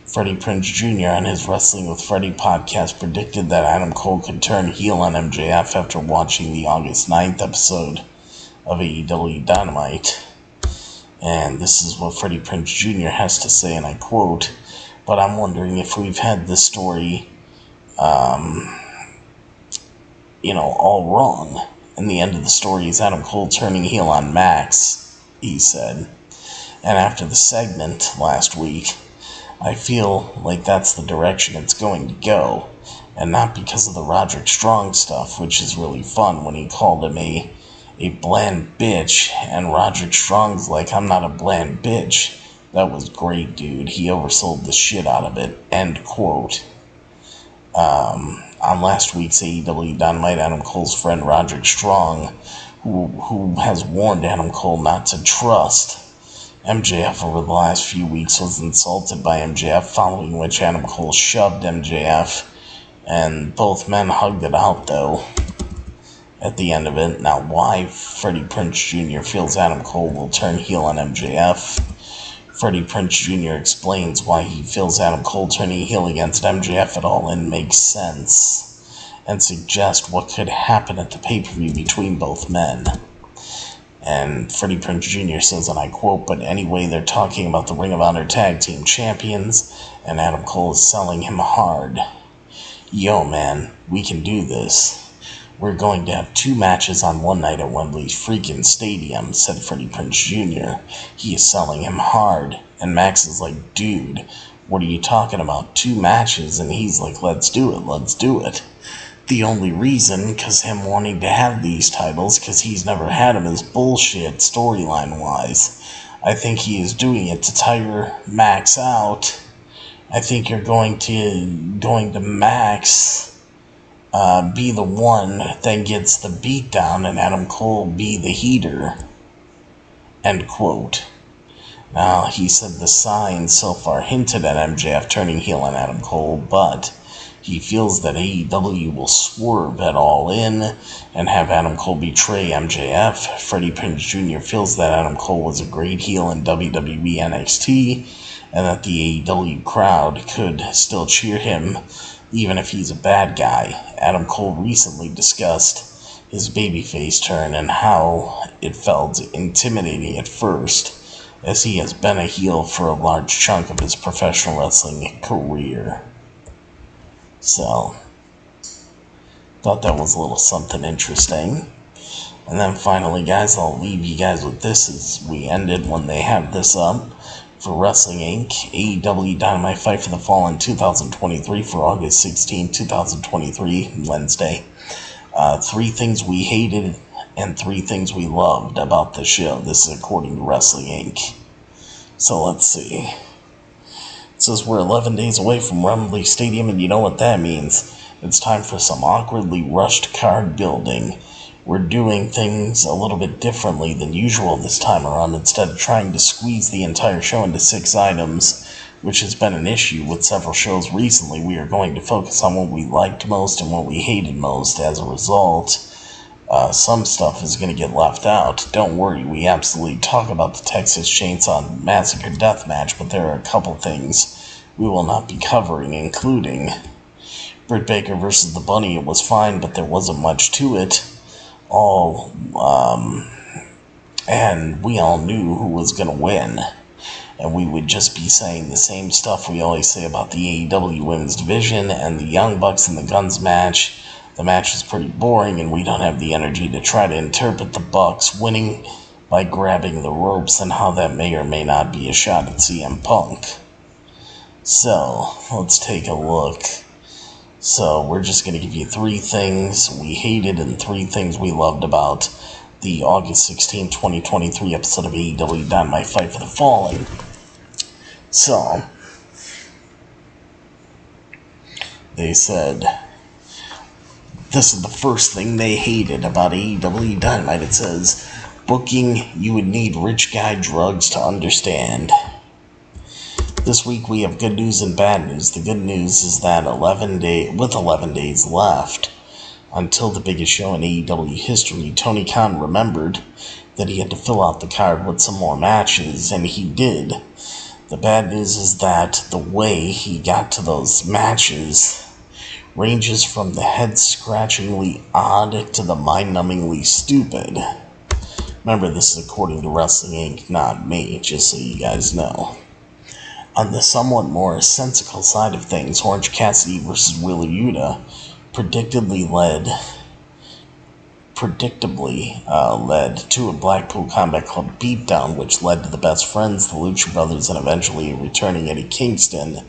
Freddie Prinze Jr. on his Wrestling with Freddie podcast predicted that Adam Cole could turn heel on MJF after watching the August 9th episode of AEW Dynamite. And this is what Freddie Prinze Jr. has to say, and I quote, "But I'm wondering if we've had this story, all wrong. And the end of the story is Adam Cole turning heel on Max," he said. And after the segment last week, "I feel like that's the direction it's going to go. And not because of the Roderick Strong stuff, which is really fun when he called him a bland bitch, and Roderick Strong's like, I'm not a bland bitch. That was great, dude. He oversold the shit out of it." End quote. On last week's AEW Dynamite, Adam Cole's friend Roderick Strong, who has warned Adam Cole not to trust MJF over the last few weeks, was insulted by MJF, following which Adam Cole shoved MJF, and both men hugged it out, though, at the end of it. Now, why Freddie Prinze Jr. feels Adam Cole will turn heel on MJF. Freddie Prinze Jr. explains why he feels Adam Cole turning heel against MJF at All-In makes sense, and suggests what could happen at the pay-per-view between both men. And Freddie Prinze Jr. says, and I quote, "But anyway, they're talking about the Ring of Honor Tag Team Champions, and Adam Cole is selling him hard. Yo, man, we can do this. We're going to have 2 matches on one night at Wembley freaking Stadium," said Freddie Prinze Jr. He is selling him hard. And Max is like, "Dude, what are you talking about? 2 matches?" And he's like, let's do it. The only reason, because him wanting to have these titles, because he's never had them, is bullshit storyline-wise. I think he is doing it to tire Max out. I think you're going to Max be the one that gets the beatdown and Adam Cole be the heater. End quote. Now, he said the signs so far hinted at MJF turning heel on Adam Cole, but he feels that AEW will swerve at All-In and have Adam Cole betray MJF. Freddie Prinze Jr. feels that Adam Cole was a great heel in WWE NXT, and that the AEW crowd could still cheer him even if he's a bad guy. Adam Cole recently discussed his babyface turn and how it felt intimidating at first, as he has been a heel for a large chunk of his professional wrestling career. So, thought that was a little something interesting. And then finally, guys, I'll leave you guys with this as we ended when they have this up. For Wrestling Inc., AEW Dynamite Fight for the Fall in 2023 for August 16, 2023, Wednesday. 3 things we hated and 3 things we loved about the show. This is according to Wrestling Inc. So let's see. It says we're 11 days away from Wembley Stadium, and you know what that means. It's time for some awkwardly rushed card building. We're doing things a little bit differently than usual this time around. Instead of trying to squeeze the entire show into 6 items, which has been an issue with several shows recently, we are going to focus on what we liked most and what we hated most. As a result, some stuff is going to get left out. Don't worry, we absolutely talk about the Texas Chainsaw Massacre Deathmatch, but there are a couple things we will not be covering, including Britt Baker versus the Bunny. It was fine, but there wasn't much to it. And we all knew who was going to win. And we would just be saying the same stuff we always say about the AEW Women's Division and the Young Bucks and the Guns match. The match was pretty boring, and we don't have the energy to try to interpret the Bucks winning by grabbing the ropes and how that may or may not be a shot at CM Punk. So, let's take a look. So, we're just going to give you 3 things we hated and 3 things we loved about the August 16, 2023 episode of AEW Dynamite Fight for the Fallen. So, they said, this is the first thing they hated about AEW Dynamite. It says, booking you would need rich guy drugs to understand. This week we have good news and bad news. The good news is that 11 days left until the biggest show in AEW history, Tony Khan remembered that he had to fill out the card with some more matches, and he did. The bad news is that the way he got to those matches ranges from the head-scratchingly odd to the mind-numbingly stupid. Remember, this is according to Wrestling Inc., not me, just so you guys know. On the somewhat more sensical side of things, Orange Cassidy vs. Wheeler Yuta predictably led to a Blackpool Combat Club beatdown, which led to the Best Friends, the Lucha Brothers, and eventually returning Eddie Kingston,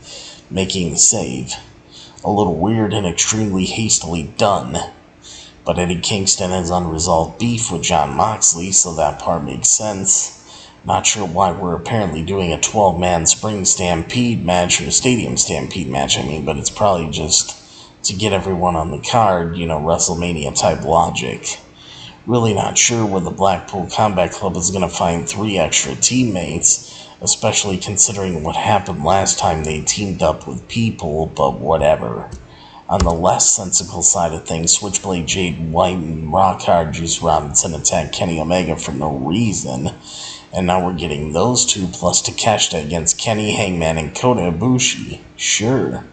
making the save. A little weird and extremely hastily done, but Eddie Kingston has unresolved beef with Jon Moxley, so that part makes sense. Not sure why we're apparently doing a 12-man Spring Stampede match, or a Stadium Stampede match, but it's probably just to get everyone on the card, WrestleMania-type logic. Really not sure where the Blackpool Combat Club is going to find 3 extra teammates, especially considering what happened last time they teamed up with people, but whatever. On the less sensible side of things, Switchblade Jade White and Rockhard Juice Robinson attacked Kenny Omega for no reason, and now we're getting those 2 plus Takeshita against Kenny, Hangman, and Kota Ibushi. Sure.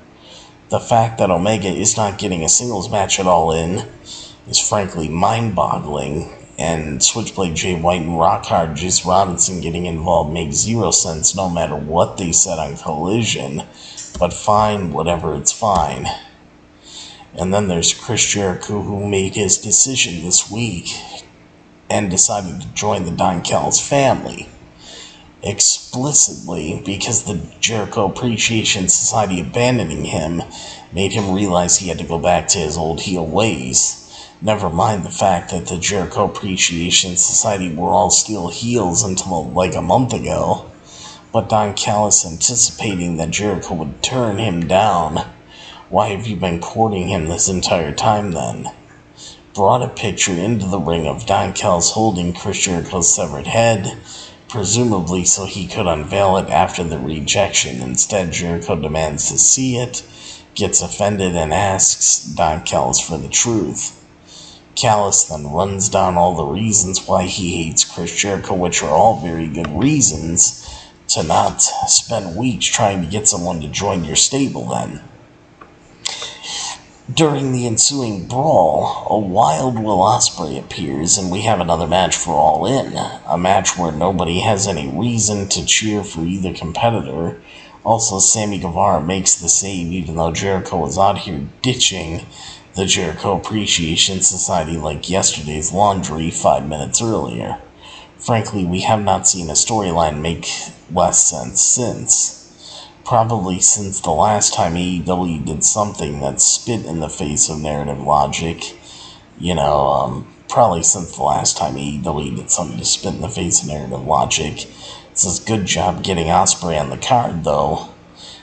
The fact that Omega is not getting a singles match at all in is frankly mind-boggling, and Switchblade Jay White and Rockhard Juice Robinson getting involved makes 0 sense no matter what they said on Collision, but fine, whatever, it's fine. And then there's Chris Jericho, who made his decision this week and decided to join the Don Callis family. Explicitly, because the Jericho Appreciation Society abandoning him made him realize he had to go back to his old heel ways. Never mind the fact that the Jericho Appreciation Society were all still heels until like a month ago. But Don Callis, anticipating that Jericho would turn him down, why have you been courting him this entire time then? Brought a picture into the ring of Don Callis holding Chris Jericho's severed head, presumably so he could unveil it after the rejection. Instead, Jericho demands to see it, gets offended, and asks Don Callis for the truth. Callis then runs down all the reasons why he hates Chris Jericho, which are all very good reasons to not spend weeks trying to get someone to join your stable then. During the ensuing brawl, a wild Will Ospreay appears, and we have another match for All In, a match where nobody has any reason to cheer for either competitor. Also, Sammy Guevara makes the save, even though Jericho was out here ditching the Jericho Appreciation Society like yesterday's laundry 5 minutes earlier. Frankly, we have not seen a storyline make less sense since. Probably since the last time AEW did something that spit in the face of narrative logic. Probably since the last time AEW did something to spit in the face of narrative logic. It says, good job getting Ospreay on the card, though.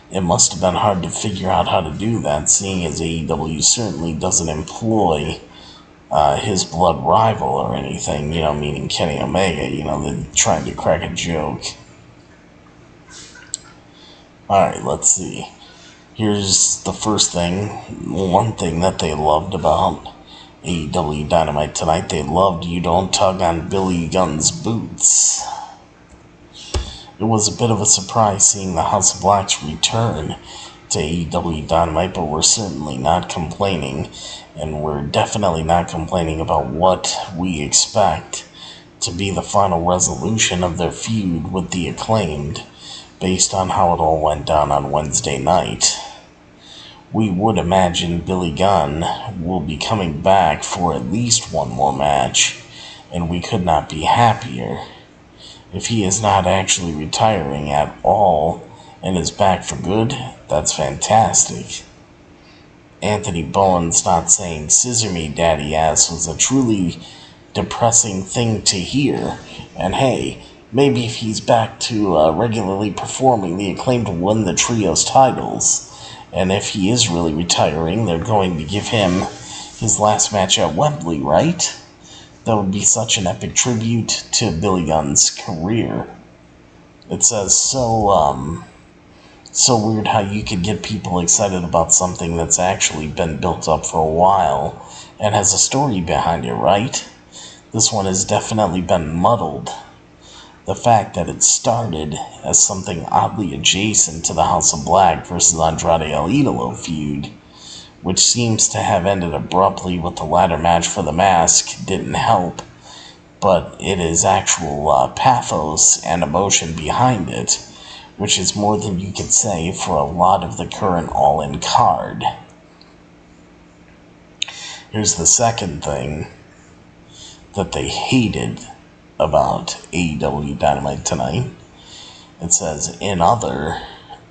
It must have been hard to figure out how to do that, seeing as AEW certainly doesn't employ his blood rival or anything, meaning Kenny Omega. They're trying to crack a joke. Alright, let's see. Here's the first thing. One thing that they loved about AEW Dynamite tonight. They loved You Don't Tug on Billy Gunn's Boots. It was a bit of a surprise seeing the House of Blacks return to AEW Dynamite, but we're certainly not complaining, and we're definitely not complaining about what we expect to be the final resolution of their feud with the Acclaimed, based on how it all went down on Wednesday night. We would imagine Billy Gunn will be coming back for at least one more match, and we could not be happier. If he is not actually retiring at all, and is back for good. That's fantastic. Anthony Bowen's not saying "scissor me, daddy ass" was a truly depressing thing to hear. And hey, maybe if he's back to regularly performing, the Acclaimed will win the trios titles. And if he is really retiring, they're going to give him his last match at Wembley, right? That would be such an epic tribute to Billy Gunn's career. It says so weird how you could get people excited about something that's actually been built up for a while and has a story behind it, right? This one has definitely been muddled. The fact that it started as something oddly adjacent to the House of Black versus Andrade El Idolo feud, which seems to have ended abruptly with the ladder match for the mask, didn't help, but it is actual pathos and emotion behind it, which is more than you could say for a lot of the current All-In card. Here's the second thing that they hated about AEW Dynamite tonight. It says, in other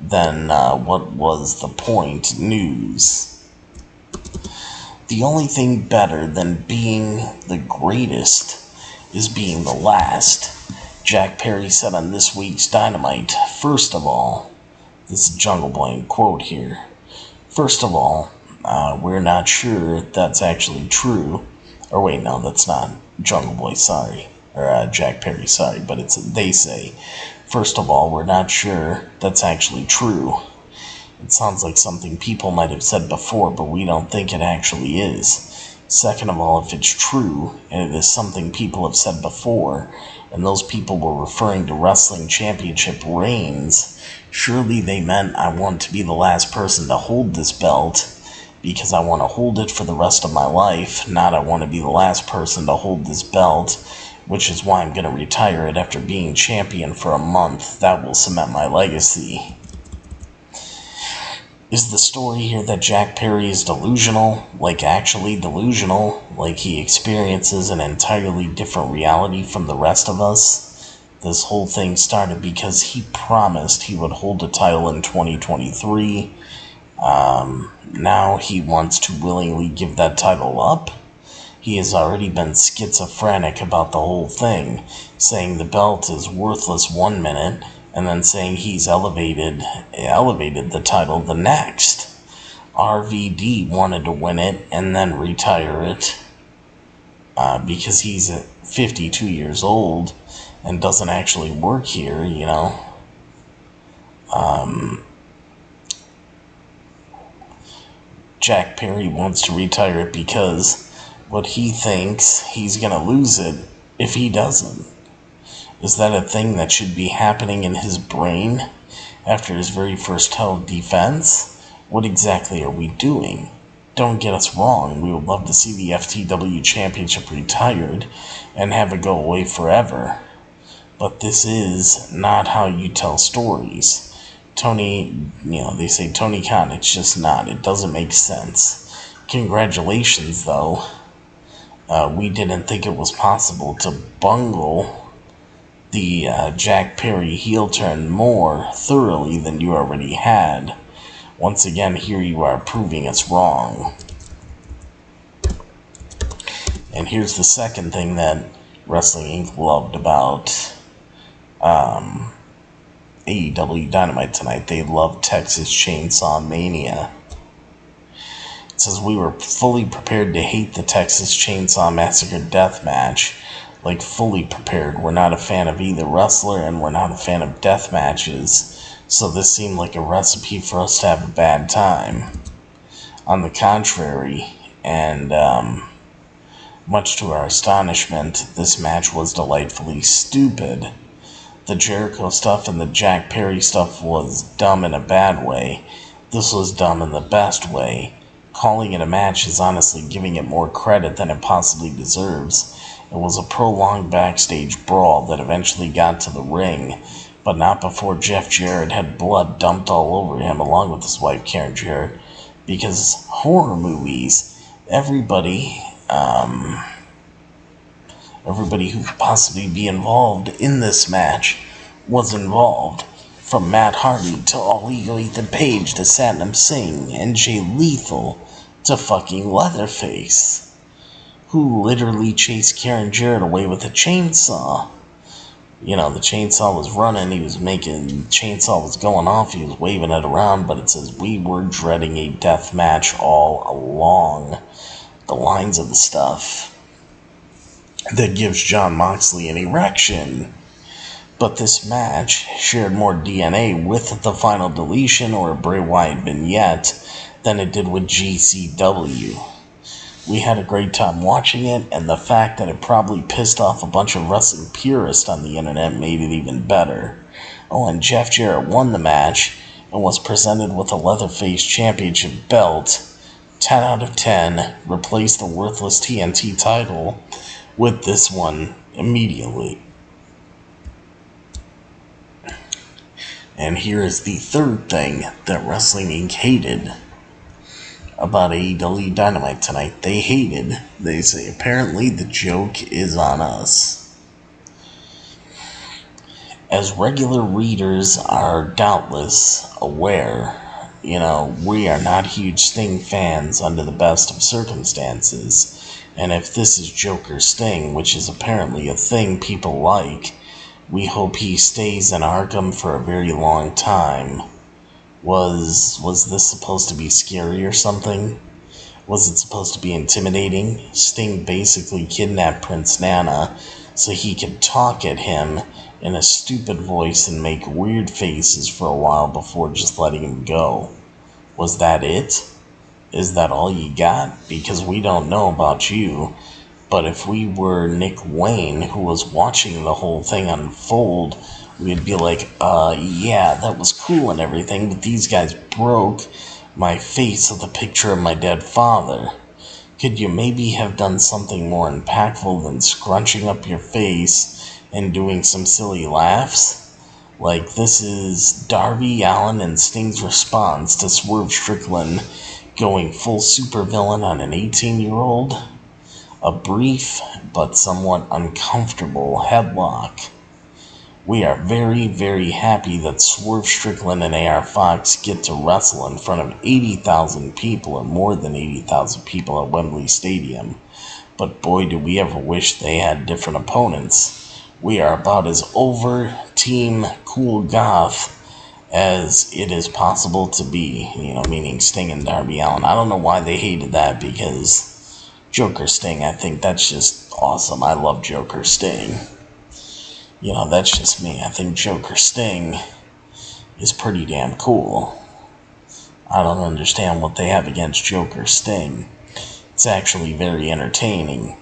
than what was the point news. The only thing better than being the greatest is being the last, Jack Perry said on this week's Dynamite. First of all, this is Jungle Boy quote here. First of all, we're not sure that's actually true. Or wait, no, that's not Jungle Boy, sorry. Or Jack Perry, sorry, but it's they say. First of all, we're not sure that's actually true. It sounds like something people might have said before, but we don't think it actually is. Second of all, if it's true, and it is something people have said before, and those people were referring to wrestling championship reigns, surely they meant I want to be the last person to hold this belt, because I want to hold it for the rest of my life, not I want to be the last person to hold this belt, which is why I'm going to retire it after being champion for a month. That will cement my legacy. Is the story here that Jack Perry is delusional? Like actually delusional? Like he experiences an entirely different reality from the rest of us? This whole thing started because he promised he would hold a title in 2023. Now he wants to willingly give that title up? He has already been schizophrenic about the whole thing, saying the belt is worthless 1 minute, and then saying he's elevated the title the next. RVD wanted to win it and then retire it, because he's 52 years old and doesn't actually work here, you know. Jack Perry wants to retire it because what he thinks he's going to lose it if he doesn't. Is that a thing that should be happening in his brain after his very first title defense? What exactly are we doing? Don't get us wrong, we would love to see the FTW Championship retired and have it go away forever. But this is not how you tell stories. Tony, they say Tony Khan, it's just not. It doesn't make sense. Congratulations, though. We didn't think it was possible to bungle the Jack Perry heel turn more thoroughly than you already had. Once again, here you are proving us wrong. And here's the second thing that Wrestling Inc. loved about AEW Dynamite tonight. They loved Texas Chainsaw Mania. It says, we were fully prepared to hate the Texas Chainsaw Massacre death match. Like, fully prepared. We're not a fan of either wrestler, and we're not a fan of death matches. So this seemed like a recipe for us to have a bad time. On the contrary, and much to our astonishment, this match was delightfully stupid. The Jericho stuff and the Jack Perry stuff was dumb in a bad way. This was dumb in the best way. Calling it a match is honestly giving it more credit than it possibly deserves. It was a prolonged backstage brawl that eventually got to the ring, but not before Jeff Jarrett had blood dumped all over him along with his wife Karen Jarrett, because horror movies, everybody who could possibly be involved in this match was involved. From Matt Hardy to All Ego Ethan Page to Satnam Singh and Jay Lethal to fucking Leatherface, who literally chased Karen Jarrett away with a chainsaw. You know, the chainsaw was running, the chainsaw was going off, he was waving it around, but it says, "We were dreading a death match all along." The lines of the stuff that gives Jon Moxley an erection. But this match shared more DNA with the Final Deletion or a Bray Wyatt vignette than it did with GCW. We had a great time watching it, and the fact that it probably pissed off a bunch of wrestling purists on the internet made it even better. Oh, and Jeff Jarrett won the match and was presented with a Leatherface Championship belt. 10 out of 10, replaced the worthless TNT title with this one immediately. And here is the third thing that Wrestling Inc. hated about AEW Dynamite tonight. They say, apparently the joke is on us. As regular readers are doubtless aware, we are not huge Sting fans under the best of circumstances. And if this is Joker Sting, which is apparently a thing people like, we hope he stays in Arkham for a very long time. Was this supposed to be scary or something? Was it supposed to be intimidating? Sting basically kidnapped Prince Nana so he could talk at him in a stupid voice and make weird faces for a while before just letting him go. Was that it? Is that all you got? Because we don't know about you. But if we were Nick Wayne, who was watching the whole thing unfold, we'd be like, yeah, that was cool and everything, but these guys broke my face with a picture of my dead father. Could you maybe have done something more impactful than scrunching up your face and doing some silly laughs? Like, this is Darby Allin and Sting's response to Swerve Strickland going full supervillain on an 18-year-old. A brief but somewhat uncomfortable headlock. We are very, very happy that Swerve Strickland and AR Fox get to wrestle in front of 80,000 people or more than 80,000 people at Wembley Stadium. But boy, do we ever wish they had different opponents. We are about as over Team Cool Goth as it is possible to be, meaning Sting and Darby Allin. I don't know why they hated that, because Joker Sting, I think that's just awesome. I love Joker Sting. That's just me. I think Joker Sting is pretty damn cool. I don't understand what they have against Joker Sting. It's actually very entertaining.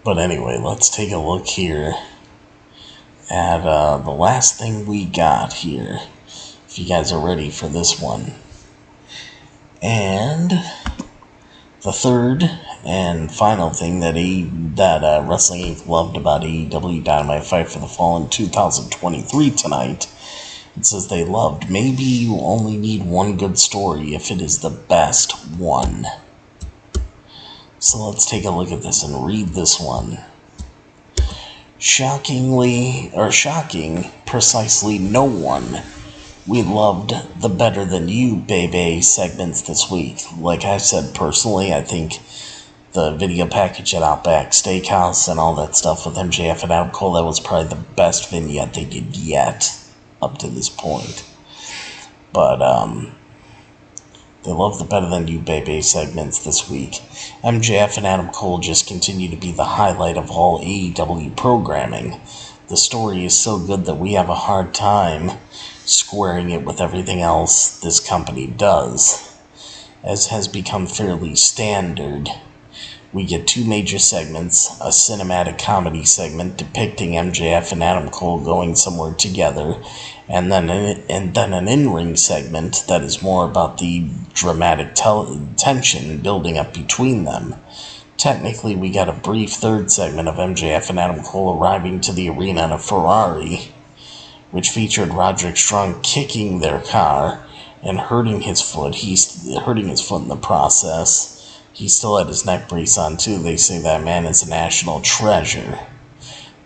But anyway, let's take a look here at the last thing we got here, if you guys are ready for this one. And the third and final thing that Wrestling Inc. loved about AEW Dynamite Fight for the Fallen 2023 tonight, it says they loved, maybe you only need one good story if it is the best one. So let's take a look at this and read this one. Shocking, precisely no one. We loved the Better Than You, baby segments this week. Like I said, personally, I think the video package at Outback Steakhouse and all that stuff with MJF and Adam Cole, that was probably the best vignette they did yet up to this point. But, they love the Better Than You, baby segments this week. MJF and Adam Cole just continue to be the highlight of all AEW programming. The story is so good that we have a hard time squaring it with everything else this company does. As has become fairly standard, we get two major segments, a cinematic comedy segment depicting MJF and Adam Cole going somewhere together, and then an in-ring segment that is more about the dramatic tension building up between them. Technically, we got a brief third segment of MJF and Adam Cole arriving to the arena in a Ferrari, which featured Roderick Strong kicking their car and hurting his foot. He's hurting his foot in the process. He still had his neck brace on too. They say that man is a national treasure.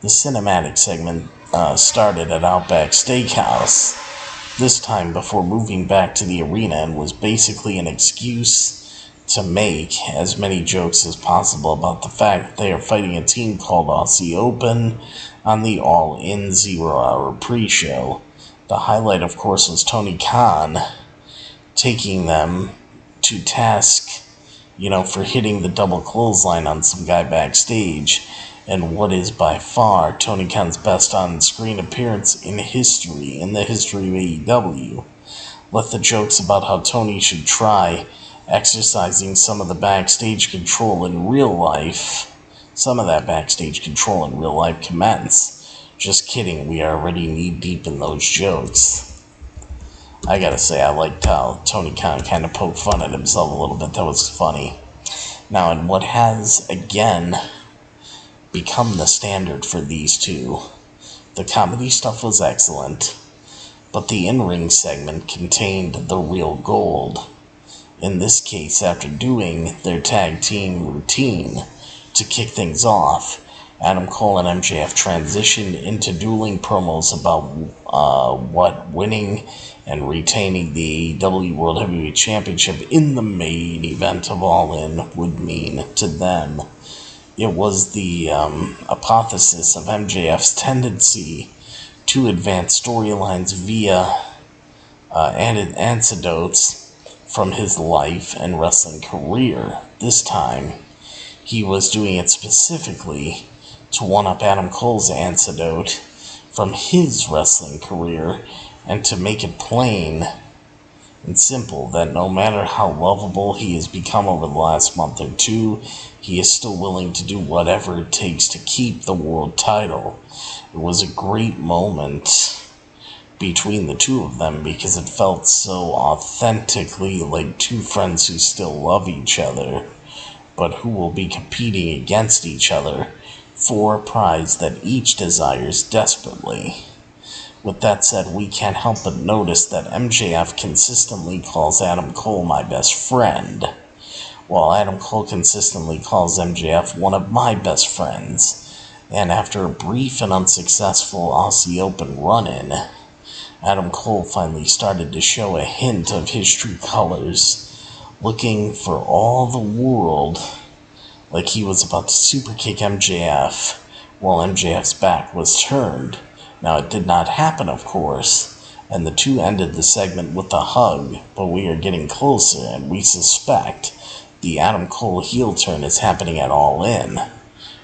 The cinematic segment started at Outback Steakhouse, this time before moving back to the arena, and was basically an excuse to make as many jokes as possible about the fact that they are fighting a team called Aussie Open on the All-In 0-Hour pre-show. The highlight, of course, was Tony Khan taking them to task, for hitting the double clothesline on some guy backstage, and what is by far Tony Khan's best on-screen appearance in the history of AEW. Let the jokes about how Tony should try exercising some of that backstage control in real life commence. Just kidding, we are already knee-deep in those jokes. I gotta say, I liked how Tony Khan kind of poked fun at himself a little bit. That was funny. Now, and what has, again, become the standard for these two, the comedy stuff was excellent, but the in-ring segment contained the real gold. In this case, after doing their tag team routine to kick things off, Adam Cole and MJF transitioned into dueling promos about what winning and retaining the AEW World Heavyweight Championship in the main event of All In would mean to them. It was the apotheosis of MJF's tendency to advance storylines via anecdotes from his life and wrestling career. This time, he was doing it specifically to one-up Adam Cole's anecdote from his wrestling career, and to make it plain and simple that no matter how lovable he has become over the last month or two, he is still willing to do whatever it takes to keep the world title. It was a great moment between the two of them because it felt so authentically like two friends who still love each other, but who will be competing against each other for a prize that each desires desperately. With that said, we can't help but notice that MJF consistently calls Adam Cole my best friend, while Adam Cole consistently calls MJF one of my best friends. And after a brief and unsuccessful Aussie Open run-in, Adam Cole finally started to show a hint of his true colors, looking for all the world like he was about to superkick MJF while MJF's back was turned. Now, it did not happen, of course, and the two ended the segment with a hug, but we are getting closer, and we suspect the Adam Cole heel turn is happening at All In.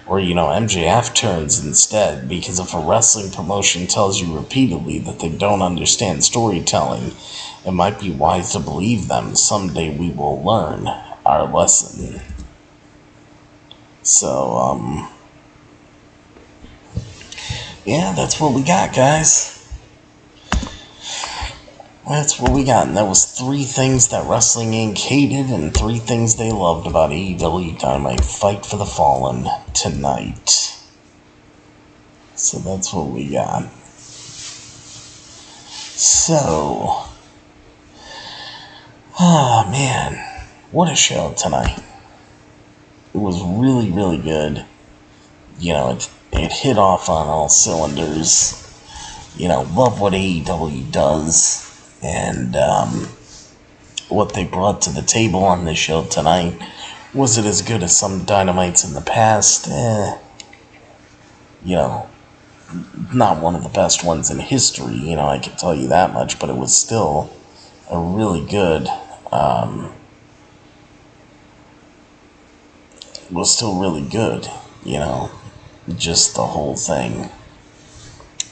Or, MJF turns instead, because if a wrestling promotion tells you repeatedly that they don't understand storytelling, it might be wise to believe them. Someday we will learn our lesson. So, yeah, that's what we got, guys. That's what we got, and that was 3 things that Wrestling Inc. hated and 3 things they loved about AEW Dynamite Fight for the Fallen tonight. So that's what we got. So, man, what a show tonight. It was really, really good. It hit off on all cylinders. Love what AEW does. And what they brought to the table on this show tonight. Was it as good as some Dynamites in the past? Not one of the best ones in history. I can tell you that much. But it was still a really good... was still really good, just the whole thing.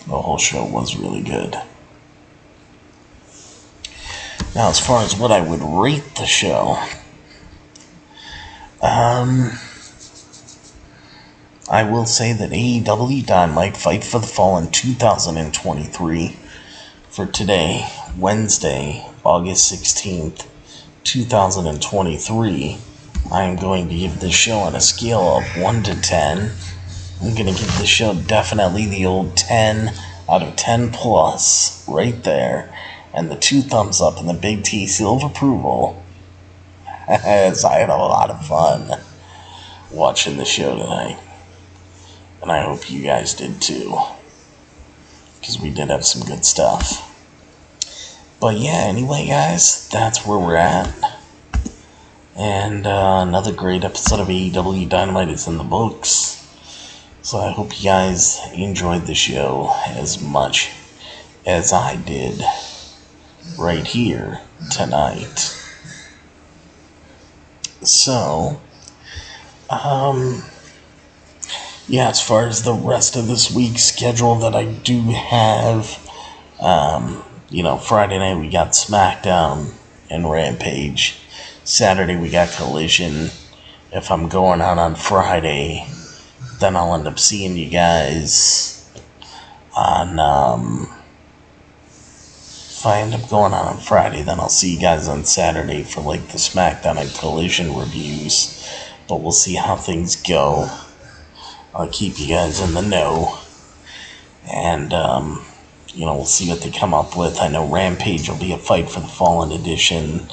The whole show was really good. Now, as far as what I would rate the show, I will say that AEW Dynamite Fight for the Fallen 2023 for today, Wednesday, August 16th, 2023, I am going to give this show on a scale of 1 to 10. I'm going to give this show definitely the old 10 out of 10 plus right there. And the 2 thumbs up and the big T seal of approval. As I had a lot of fun watching the show tonight. And I hope you guys did too. because we did have some good stuff. But yeah, anyway, guys, that's where we're at. And another great episode of AEW Dynamite is in the books. So I hope you guys enjoyed the show as much as I did right here tonight. So, yeah, as far as the rest of this week's schedule that I do have, Friday night we got SmackDown and Rampage. Saturday we got Collision. If I'm going out on Friday, then I'll end up seeing you guys on, if I end up going out on Friday, then I'll see you guys on Saturday for like the SmackDown and Collision reviews. But we'll see how things go. I'll keep you guys in the know. And, we'll see what they come up with. I know Rampage will be a Fight for the Fallen edition.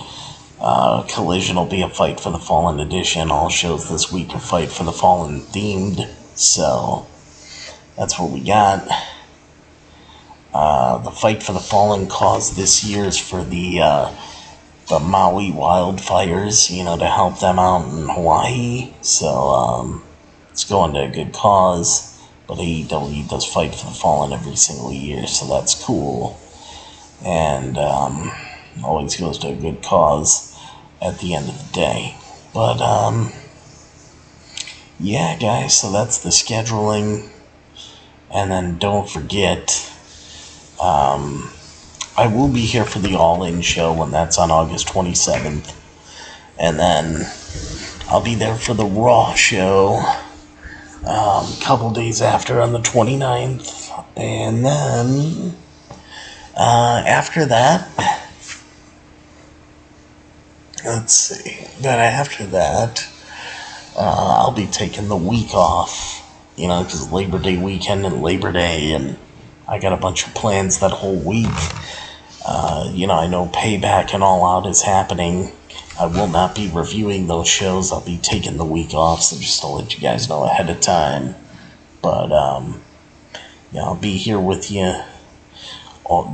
Collision will be a Fight for the Fallen edition. All shows this week are Fight for the Fallen themed. So, that's what we got. The Fight for the Fallen cause this year is for the Maui wildfires, to help them out in Hawaii. So, it's going to a good cause. But AEW does Fight for the Fallen every single year, so that's cool. And always goes to a good cause at the end of the day. But, yeah, guys, so that's the scheduling. And then don't forget, I will be here for the All In show when that's on August 27th. And then I'll be there for the Raw show a couple days after on the 29th. And then after that, I'll be taking the week off, because Labor Day weekend and Labor Day, and I got a bunch of plans that whole week. I know Payback and All Out is happening. I will not be reviewing those shows. I'll be taking the week off, so just to let you guys know ahead of time. But, I'll be here with you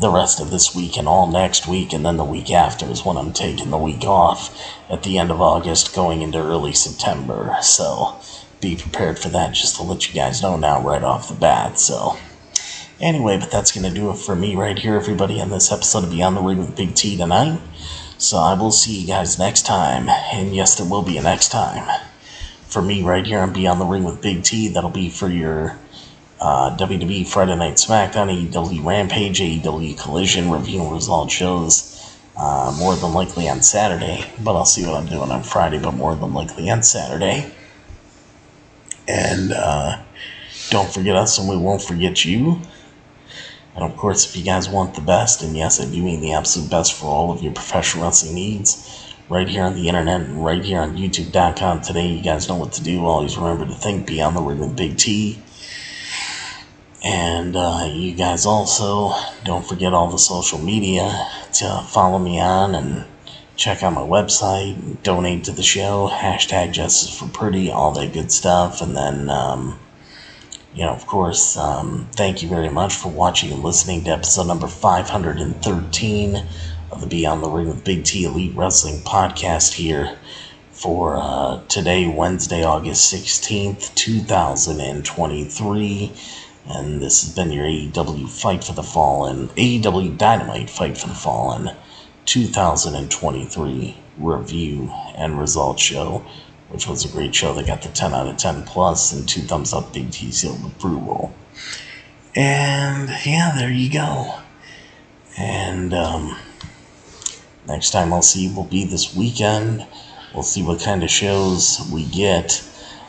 the rest of this week and all next week, and then the week after is when I'm taking the week off at the end of August going into early September. So, be prepared for that, just to let you guys know now right off the bat. So, anyway, but that's going to do it for me right here, everybody, on this episode of Beyond the Ring with Big T tonight. So I will see you guys next time, and yes, there will be a next time. For me right here on Beyond the Ring with Big T, that'll be for your WWE Friday Night SmackDown, AEW Rampage, AEW Collision, review and result shows, more than likely on Saturday, but I'll see what I'm doing on Friday, but more than likely on Saturday. And don't forget us, and we won't forget you. And of course, if you guys want the best, and yes, I do mean the absolute best for all of your professional wrestling needs, right here on the internet and right here on YouTube.com today, you guys know what to do. Always remember to think Beyond the Ring with Big T. And you guys also, don't forget all the social media to follow me on and check out my website, donate to the show, hashtag Justice for Pretty, all that good stuff. And then, of course, thank you very much for watching and listening to episode number 513 of the Beyond the Ring with Big T Elite Wrestling podcast here for today, Wednesday, August 16th, 2023. And this has been your AEW Fight for the Fallen, AEW Dynamite Fight for the Fallen 2023 review and results show, which was a great show. They got the 10 out of 10 plus and 2 thumbs up Big T seal of approval. And yeah, there you go. And next time I'll see will be this weekend. We'll see what kind of shows we get.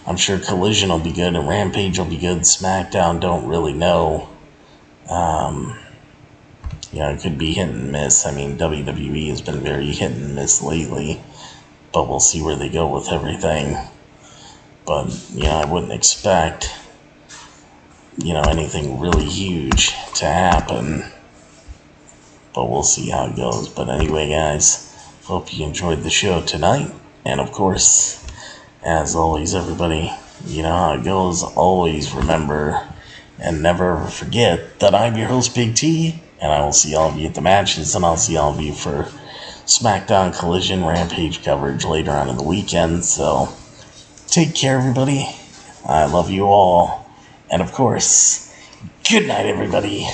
I'm sure Collision will be good and Rampage will be good. SmackDown, don't really know. It could be hit and miss. I mean, WWE has been very hit and miss lately. But we'll see where they go with everything. But, I wouldn't expect, anything really huge to happen. But we'll see how it goes. But anyway, guys, hope you enjoyed the show tonight. And, of course, as always, everybody, you know how it goes. Always remember, And never forget that I'm your host, Big T, and I will see all of you at the matches, and I'll see all of you for SmackDown Collision Rampage coverage later on in the weekend. So take care, everybody. I love you all. And of course, good night, everybody.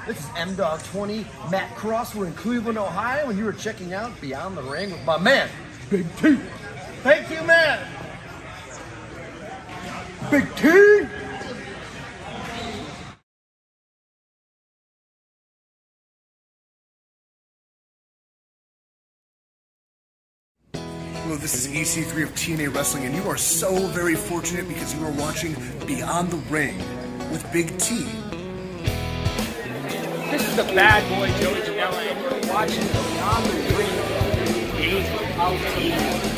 This is M-Dog 20, Matt Cross. We're in Cleveland, Ohio, and you are checking out Beyond the Ring with my man, Big T. Thank you, man. Big T. Hello, this is EC3 of TNA Wrestling, and you are so very fortunate because you are watching Beyond the Ring with Big T. This is the bad boy Joey Janela, and you're watching Beyond the Ring.